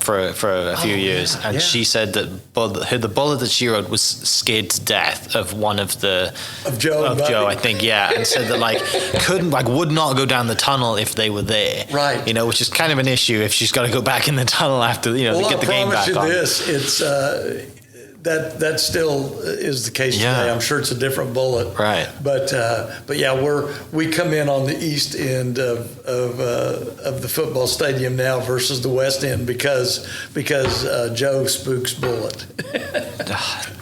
for a few years, and she said that the Bullet that she rode was scared to death of one of Joe, I think, and said that would not go down the tunnel if they were there, right? Which is kind of an issue if she's got to go back in the tunnel after to get the game back on. Well, I promise you this, it's that still is the case today. I'm sure it's a different Bullet, right? But we come in on the east end of the football stadium now versus the west end because Joe spooks Bullet.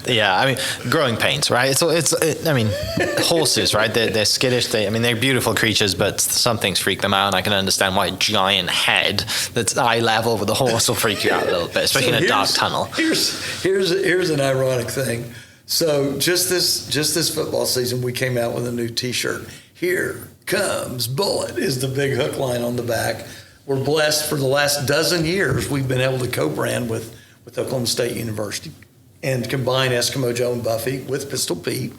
Yeah, I mean, growing pains, right? Horses, right? They're skittish. They're beautiful creatures, but some things freak them out, and I can understand why a giant head that's eye level with a horse will freak you out a little bit, especially in a dark tunnel. Here's an ironic thing. So just this football season, we came out with a new T-shirt. Here comes Bullet is the big hook line on the back. We're blessed for the last dozen years we've been able to co-brand with Oklahoma State University and combine Eskimo Joe and Buffy with Pistol Pete.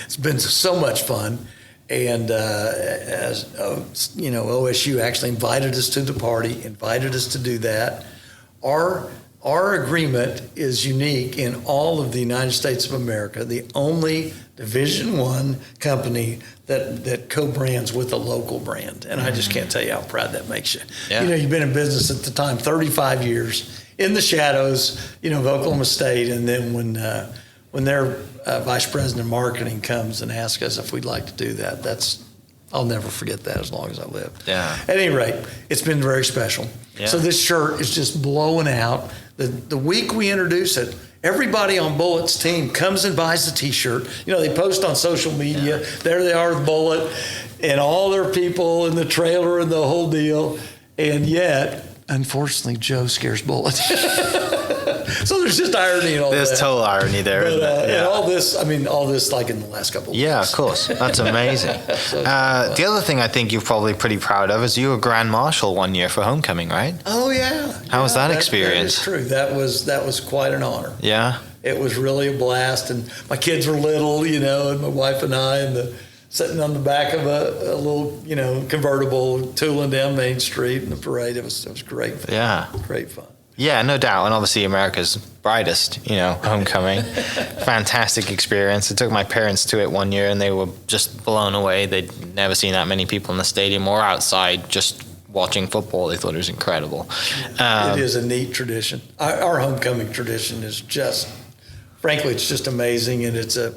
It's been so much fun. And as OSU actually invited us to the party, invited us to do that. Our agreement is unique in all of the United States of America, the only Division I company that co-brands with a local brand. And I just can't tell you how proud that makes you. Yeah. You've been in business at the time 35 years in the shadows, of Oklahoma State. And then when their vice president of marketing comes and asks us if we'd like to do that, I'll never forget that as long as I live. Yeah. At any rate, it's been very special. Yeah. So this shirt is just blowing out. The week we introduce it, everybody on Bullet's team comes and buys the T-shirt. They post on social media. Yeah. There they are with Bullet and all their people in the trailer and the whole deal. And yet, unfortunately, Joe scares Bullet. So there's just irony in all that. There's total irony there, isn't it? And all this like in the last couple of weeks. Yeah, of course. That's amazing. The other thing I think you're probably pretty proud of is you were Grand Marshal one year for homecoming, right? Oh, yeah. How was that experience? That is true. That was quite an honor. Yeah? It was really a blast. And my kids were little, and my wife and I, sitting on the back of a little, convertible, tooling down Main Street in the parade. It was great fun. Yeah. Great fun. Yeah, no doubt. And obviously America's brightest, homecoming. Fantastic experience. I took my parents to it one year and they were just blown away. They'd never seen that many people in the stadium or outside just watching football. They thought it was incredible. It is a neat tradition. Our homecoming tradition is frankly, it's just amazing. And it's a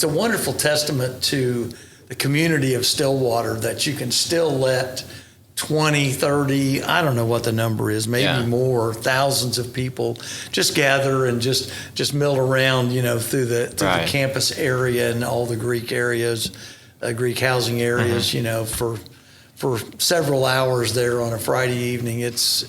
wonderful testament to the community of Stillwater that you can still let 20, 30, I don't know what the number is, maybe more, thousands of people just gather and just mill around, through the campus area and all the Greek areas, Greek housing areas, for several hours there on a Friday evening. It's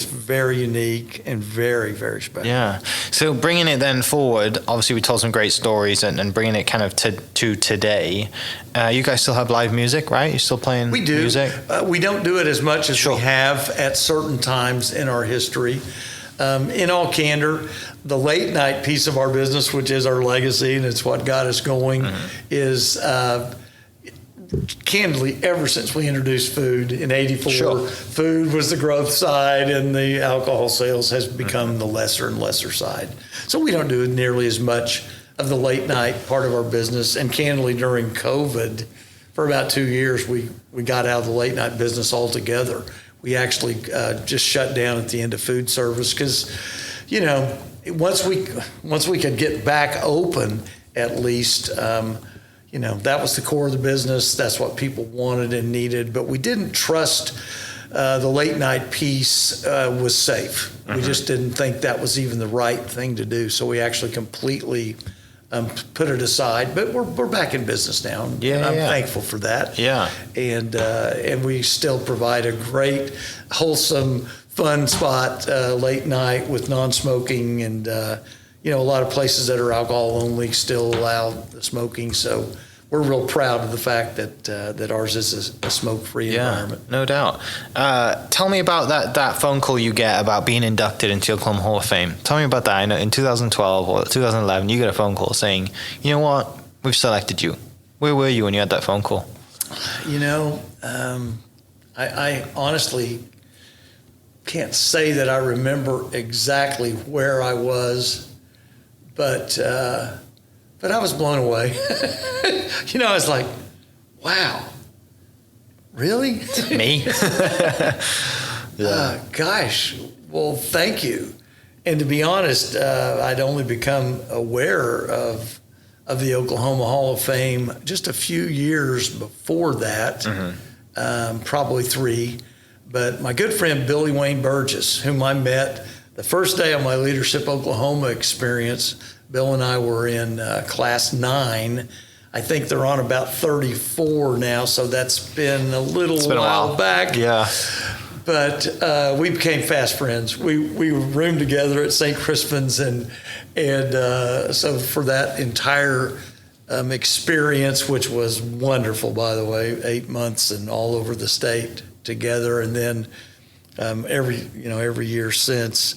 very unique and very, very special. Yeah. So bringing it then forward, obviously we told some great stories and bringing it kind of to today. You guys still have live music, right? You're still playing music? We don't do it as much as we have at certain times in our history. In all candor, the late night piece of our business, which is our legacy and it's what got us going, is candidly, ever since we introduced food in '84, food was the growth side and the alcohol sales has become the lesser and lesser side. So we don't do nearly as much of the late night part of our business. And candidly, during COVID, for about 2 years, we got out of the late night business altogether. We actually just shut down at the end of food service because, once we could get back open, at least, that was the core of the business. That's what people wanted and needed. But we didn't trust the late night piece was safe. We just didn't think that was even the right thing to do. So we actually completely put it aside. But we're back in business now. I'm thankful for that. Yeah. And we still provide a great, wholesome, fun spot late night with non-smoking and a lot of places that are alcohol only still allow the smoking. So we're real proud of the fact that ours is a smoke-free environment. No doubt. Tell me about that phone call you get about being inducted into the Oklahoma Hall of Fame. Tell me about that. I know in 2012 or 2011, you get a phone call saying, you know what, we've selected you. Where were you when you had that phone call? I honestly can't say that I remember exactly where I was, but I was blown away. I was like, wow, really? Me? Gosh, well, thank you. And to be honest, I'd only become aware of the Oklahoma Hall of Fame just a few years before that, probably 3. But my good friend Billy Wayne Burgess, whom I met the first day of my Leadership Oklahoma experience, Bill and I were in class 9. I think they're on about 34 now, so that's been a while back. Yeah. But we became fast friends. We roomed together at St. Crispin's, and so for that entire experience, which was wonderful, by the way, 8 months and all over the state together, and then every year since.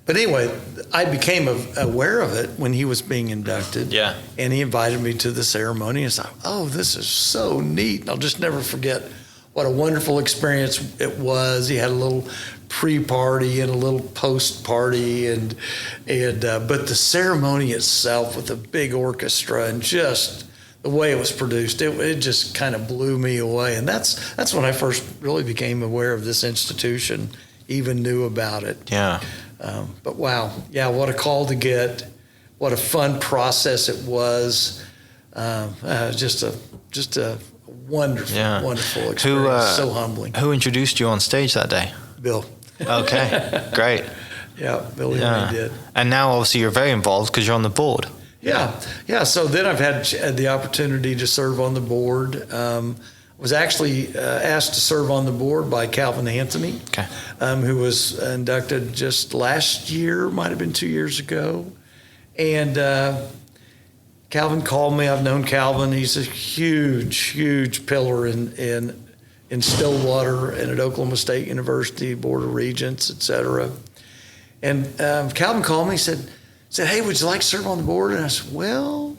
But anyway, I became aware of it when he was being inducted. Yeah. And he invited me to the ceremony. And I thought, oh, this is so neat. And I'll just never forget what a wonderful experience it was. He had a little pre-party and a little post-party, but the ceremony itself with a big orchestra and just the way it was produced, it just kind of blew me away. And that's when I first really became aware of this institution, even knew about it. Yeah. But wow, what a call to get! What a fun process it was! Just a wonderful, wonderful experience. So humbling. Who introduced you on stage that day? Bill. Okay, great. Yeah, Billy really did. And now, obviously, you're very involved because you're on the board. Yeah. So then I've had the opportunity to serve on the board. Was actually asked to serve on the board by Calvin Anthony, who was inducted just last year, might have been 2 years ago. And Calvin called me. I've known Calvin. He's a huge pillar in Stillwater and at Oklahoma State University, Board of Regents, et cetera. And Calvin called me, said, hey, would you like to serve on the board? And I said, well,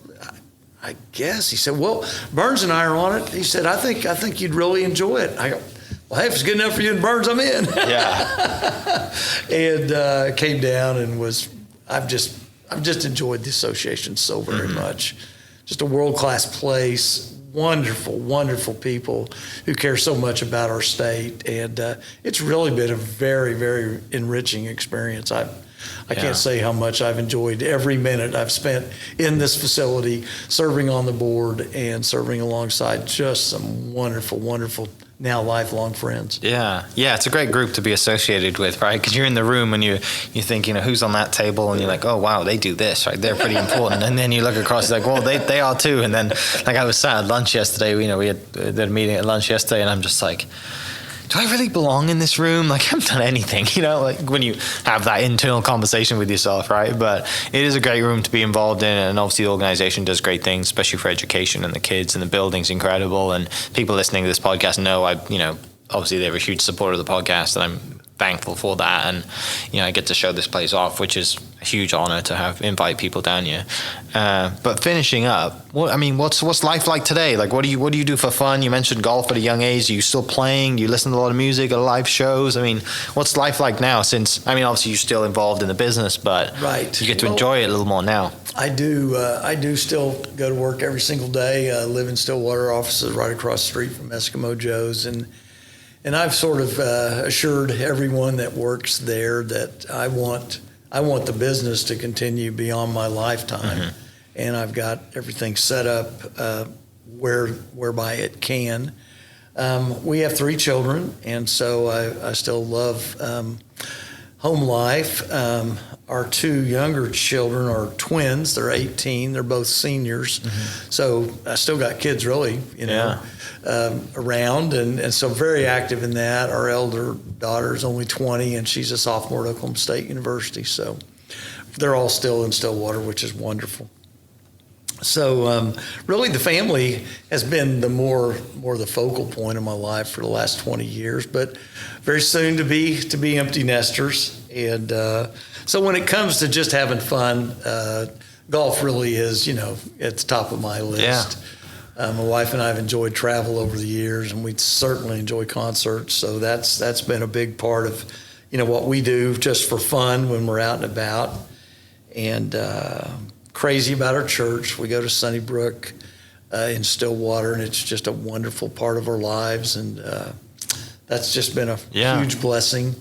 I guess. He said, well, Burns and I are on it. He said, I think you'd really enjoy it. I go, well, hey, if it's good enough for you and Burns, I'm in. Yeah. And came down and I've just enjoyed the association so very much. Just a world-class place, wonderful people who care so much about our state. And it's really been a very, very enriching experience. I can't say how much I've enjoyed every minute I've spent in this facility, serving on the board and serving alongside just some wonderful now lifelong friends. Yeah, it's a great group to be associated with, right? Because you're in the room and you think, who's on that table, and you're like, oh wow, they do this, right? They're pretty important. And then you look across, like, well, they are too. And then, like, I was sat at lunch yesterday. We did a meeting at lunch yesterday, and I'm just like, do I really belong in this room? Like, I haven't done anything, like when you have that internal conversation with yourself, right? But it is a great room to be involved in, and obviously the organization does great things, especially for education and the kids, and the building's incredible. And people listening to this podcast know obviously they're a huge supporter of the podcast, and I'm thankful for that. And I get to show this place off, which is a huge honor to invite people down here. But finishing up, what's life like today? Like, what do you do for fun? You mentioned golf at a young age. Are you still playing? Do you listen to a lot of music or live shows? What's life like now? Since obviously you're still involved in the business, but right, you get to enjoy it a little more now. I do still go to work every single day. I live in Stillwater, offices right across the street from Eskimo Joes, and I've sort of assured everyone that works there that I want the business to continue beyond my lifetime, mm-hmm. and I've got everything set up whereby it can. We have 3 children, and so I still love home life. Our 2 younger children are twins. They're 18. They're both seniors. Mm-hmm. So I still got kids, really, around, and so very active in that. Our elder daughter is only 20, and she's a sophomore at Oklahoma State University. So they're all still in Stillwater, which is wonderful. So really the family has been the more the focal point of my life for the last 20 years, but very soon to be empty nesters. And so when it comes to just having fun, golf really is, at the top of my list. Yeah. My wife and I have enjoyed travel over the years, and we certainly enjoy concerts. So that's been a big part of, what we do just for fun when we're out and about. And crazy about our church. We go to Sunnybrook in Stillwater, and it's just a wonderful part of our lives. And that's just been a huge blessing.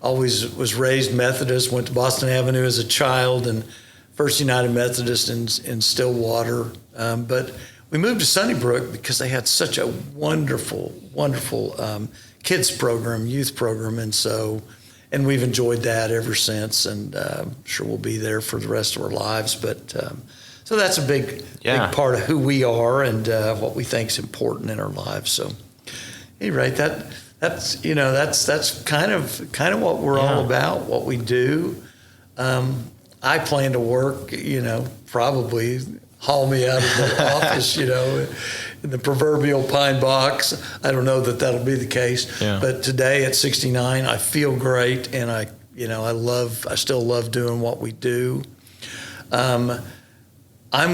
Always was raised Methodist, went to Boston Avenue as a child, and First United Methodist in Stillwater. But we moved to Sunnybrook because they had such a wonderful kids program, youth program. And we've enjoyed that ever since, and I'm sure we'll be there for the rest of our lives. But so that's a big part of who we are and what we think is important in our lives. So, right, that's kind of what we're all about, what we do. I plan to work, probably haul me out of the office, in the proverbial pine box. I don't know that that'll be the case, but today at 69, I feel great, and I still love doing what we do. I'm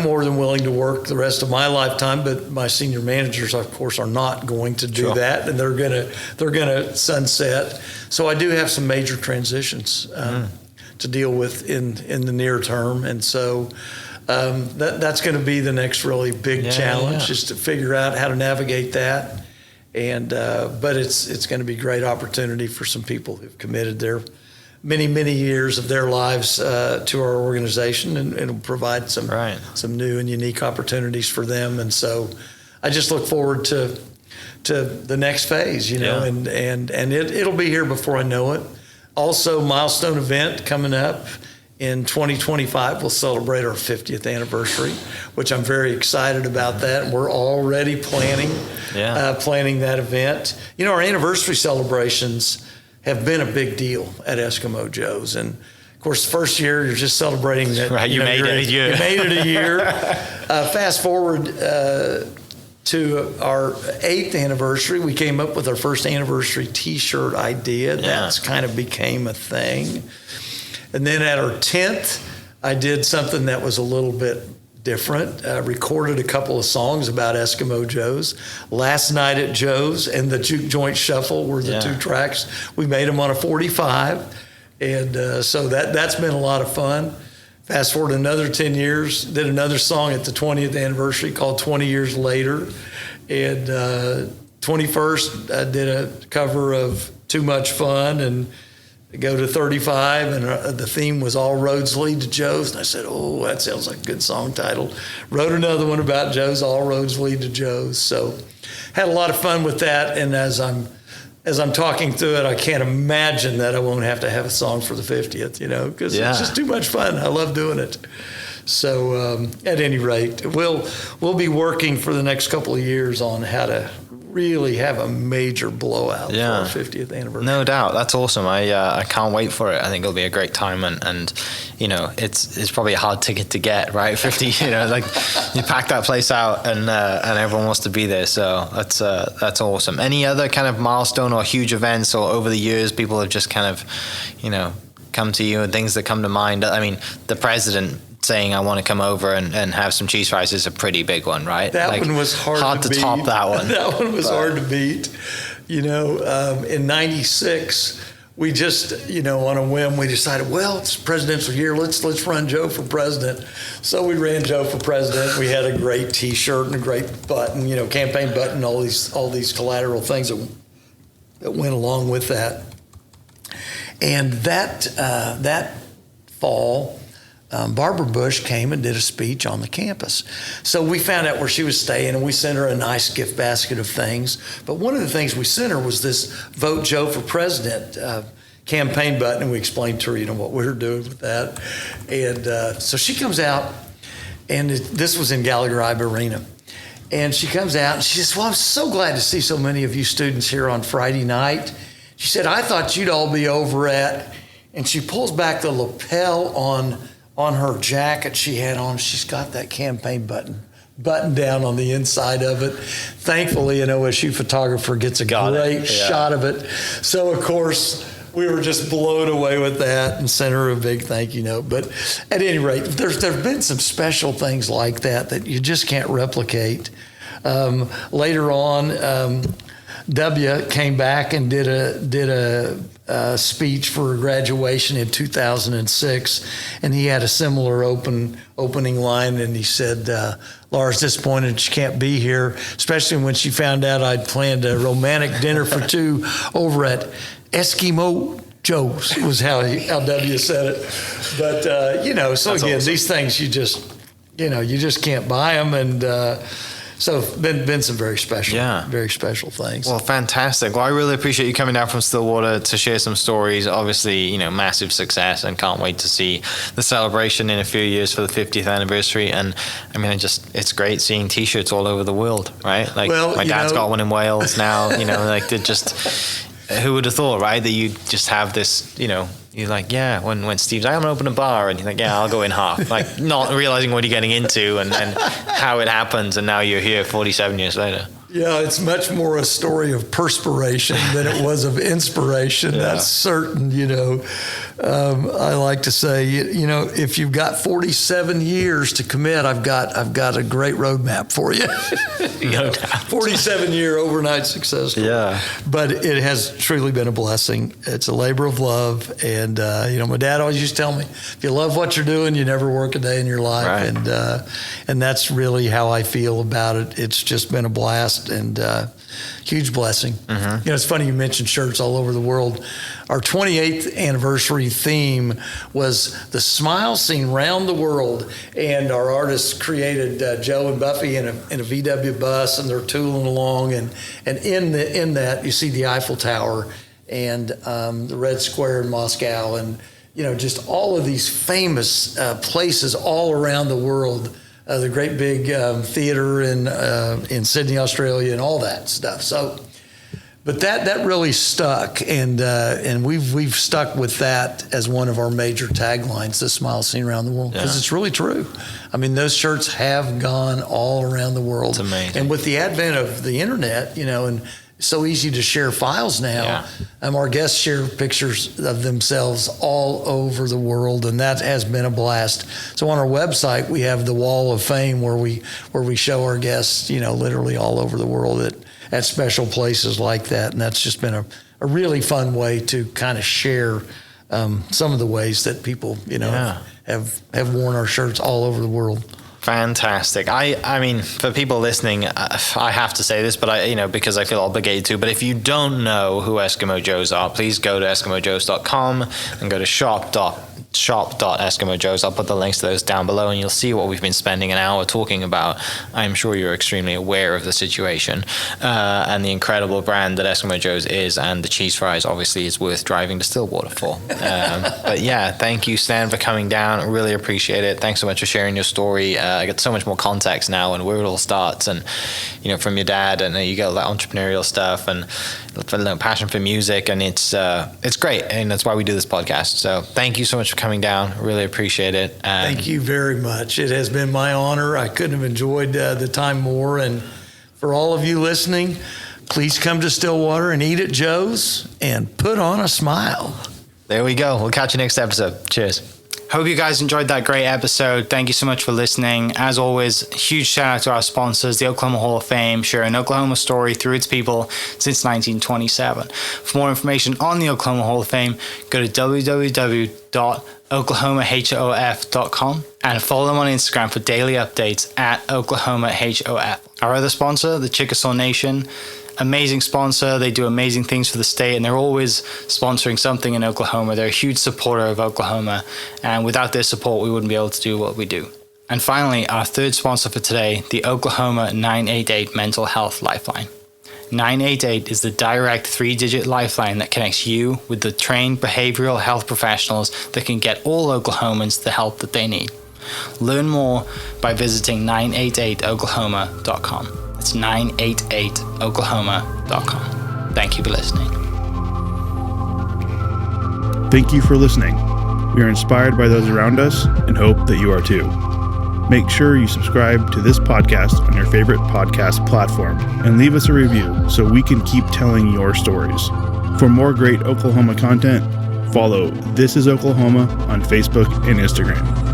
more than willing to work the rest of my lifetime, but my senior managers, of course, are not going to do that, and they're gonna sunset. So I do have some major transitions to deal with in the near term, and so that's going to be the next really big challenge, is to figure out how to navigate that. And but it's going to be a great opportunity for some people who've committed their many years of their lives to our organization, and it'll provide some new and unique opportunities for them. And so I just look forward to the next phase, and it'll be here before I know it. Also, milestone event coming up in 2025. We'll celebrate our 50th anniversary, which I'm very excited about that. And we're already planning that event. Our anniversary celebrations have been a big deal at Eskimo Joes. And of course, the first year you're just celebrating that you made it a year. You made it a year. Fast forward to our 8th anniversary, we came up with our first anniversary T-shirt idea. That's kind of became a thing. And then at our 10th, I did something that was a little bit different. Recorded a couple of songs about Eskimo Joes. Last Night at Joe's and the Juke Joint Shuffle were the 2 tracks. We made them on a 45. And so that's been a lot of fun. Fast forward another 10 years, did another song at the 20th anniversary called 20 Years Later. And 21st, I did a cover of Too Much Fun, and go to 35, and the theme was All Roads Lead to Joe's. And I said, oh, that sounds like a good song title. Wrote another one about Joe's, All Roads Lead to Joe's. So had a lot of fun with that. And as I'm talking through it, I can't imagine that I won't have to have a song for the 50th, because it's just too much fun. I love doing it. So at any rate, we'll be working for the next couple of years on how to really have a major blowout for our 50th anniversary. No doubt. That's awesome. I can't wait for it. I think it'll be a great time, and it's probably a hard ticket to get, right? 50, like you pack that place out and everyone wants to be there. So that's awesome. Any other kind of milestone or huge events, or over the years people have just kind of, come to you and things that come to mind? I mean, the president saying I want to come over and have some cheese fries is a pretty big one, right? That one was hard to beat. Top that one. That one was hard to beat. In 96, we just, on a whim, we decided, well, it's presidential year. Let's run Joe for president. So we ran Joe for president. We had a great T-shirt and a great button, campaign button, all these collateral things that went along with that. And that fall, Barbara Bush came and did a speech on the campus. So we found out where she was staying, and we sent her a nice gift basket of things. But one of the things we sent her was this Vote Joe for President campaign button, and we explained to her, what we were doing with that. And so she comes out, and this was in Gallagher-Iba Arena. And she comes out, and she says, well, I'm so glad to see so many of you students here on Friday night. She said, I thought you'd all be over at, and she pulls back the lapel on her jacket she had on. She's got that campaign button down on the inside of it. Thankfully, an OSU photographer gets a great shot of it. So, of course, we were just blown away with that and sent her a big thank you note. But at any rate, there's been some special things like that you just can't replicate. Later on, W came back and did a speech for graduation in 2006, and he had a similar opening line, and he said, Laura's disappointed she can't be here, especially when she found out I'd planned a romantic dinner for two over at Eskimo Joes, was how W said it. But, so that's again, awesome. These things you just can't buy them, and so been some very special things. Well, fantastic. Well, I really appreciate you coming down from Stillwater to share some stories. Obviously, massive success, and can't wait to see the celebration in a few years for the 50th anniversary. And I mean, it's great seeing T-shirts all over the world, right? Like my dad's got one in Wales now. Who would have thought, right, that you just have this, you're like, yeah, when Steve's like, I'm going to open a bar, and you're like, yeah, I'll go in half. Like, not realizing what you're getting into and how it happens, and now you're here 47 years later. Yeah, it's much more a story of perspiration than it was of inspiration. Yeah. That's certain, I like to say, if you've got 47 years to commit, I've got a great roadmap for you. 47-year overnight success story. Yeah. But it has truly been a blessing. It's a labor of love. And, my dad always used to tell me, if you love what you're doing, you never work a day in your life. Right. And that's really how I feel about it. It's just been a blast and huge blessing. Mm-hmm. It's funny you mentioned shirts all over the world. Our 28th anniversary theme was the smile seen round the world, and our artists created Joe and Buffy in a VW bus, and they're tooling along, and in that you see the Eiffel Tower and the Red Square in Moscow, and just all of these famous places all around the world. The great big theater in Sydney, Australia, and all that stuff. So, but that really stuck, and we've stuck with that as one of our major taglines: "The smile seen around the world," because it's really true. I mean, those shirts have gone all around the world. It's amazing. And with the advent of the internet, and it's so easy to share files now. Our guests share pictures of themselves all over the world, and that has been a blast. So on our website, we have the Wall of Fame where we show our guests, literally all over the world at special places like that, and that's just been a really fun way to kind of share some of the ways that people, have worn our shirts all over the world. Fantastic. I mean, for people listening, I have to say this, but because I feel obligated to. But if you don't know who Eskimo Joes are, please go to EskimoJoes.com and go to shop.eskimojoes. I'll put the links to those down below, and you'll see what we've been spending an hour talking about. I'm sure you're extremely aware of the situation and the incredible brand that Eskimo Joes is, and the cheese fries obviously is worth driving to Stillwater for. But yeah, thank you, Stan, for coming down. I really appreciate it. Thanks so much for sharing your story. I get so much more context now and where it all starts, and from your dad, and you get all that entrepreneurial stuff and passion for music, and it's great, and that's why we do this podcast. So thank you so much for coming down. Really appreciate it. Thank you very much. It has been my honor. I couldn't have enjoyed the time more. And for all of you listening, please come to Stillwater and eat at Joe's and put on a smile. There we go. We'll catch you next episode. Cheers. Hope you guys enjoyed that great episode. Thank you so much for listening. As always, huge shout out to our sponsors, the Oklahoma Hall of Fame, sharing Oklahoma story through its people since 1927. For more information on the Oklahoma Hall of Fame, go to www.oklahomahof.com and follow them on Instagram for daily updates at oklahomahof. Our other sponsor, the Chickasaw Nation, amazing sponsor. They do amazing things for the state, and they're always sponsoring something in Oklahoma. They're a huge supporter of Oklahoma, and without their support, we wouldn't be able to do what we do. And finally, our third sponsor for today, the Oklahoma 988 Mental Health Lifeline. 988 is the direct 3-digit lifeline that connects you with the trained behavioral health professionals that can get all Oklahomans the help that they need. Learn more by visiting 988oklahoma.com. It's 988oklahoma.com. Thank you for listening. Thank you for listening. We are inspired by those around us and hope that you are too. Make sure you subscribe to this podcast on your favorite podcast platform and leave us a review so we can keep telling your stories. For more great Oklahoma content, follow This Is Oklahoma on Facebook and Instagram.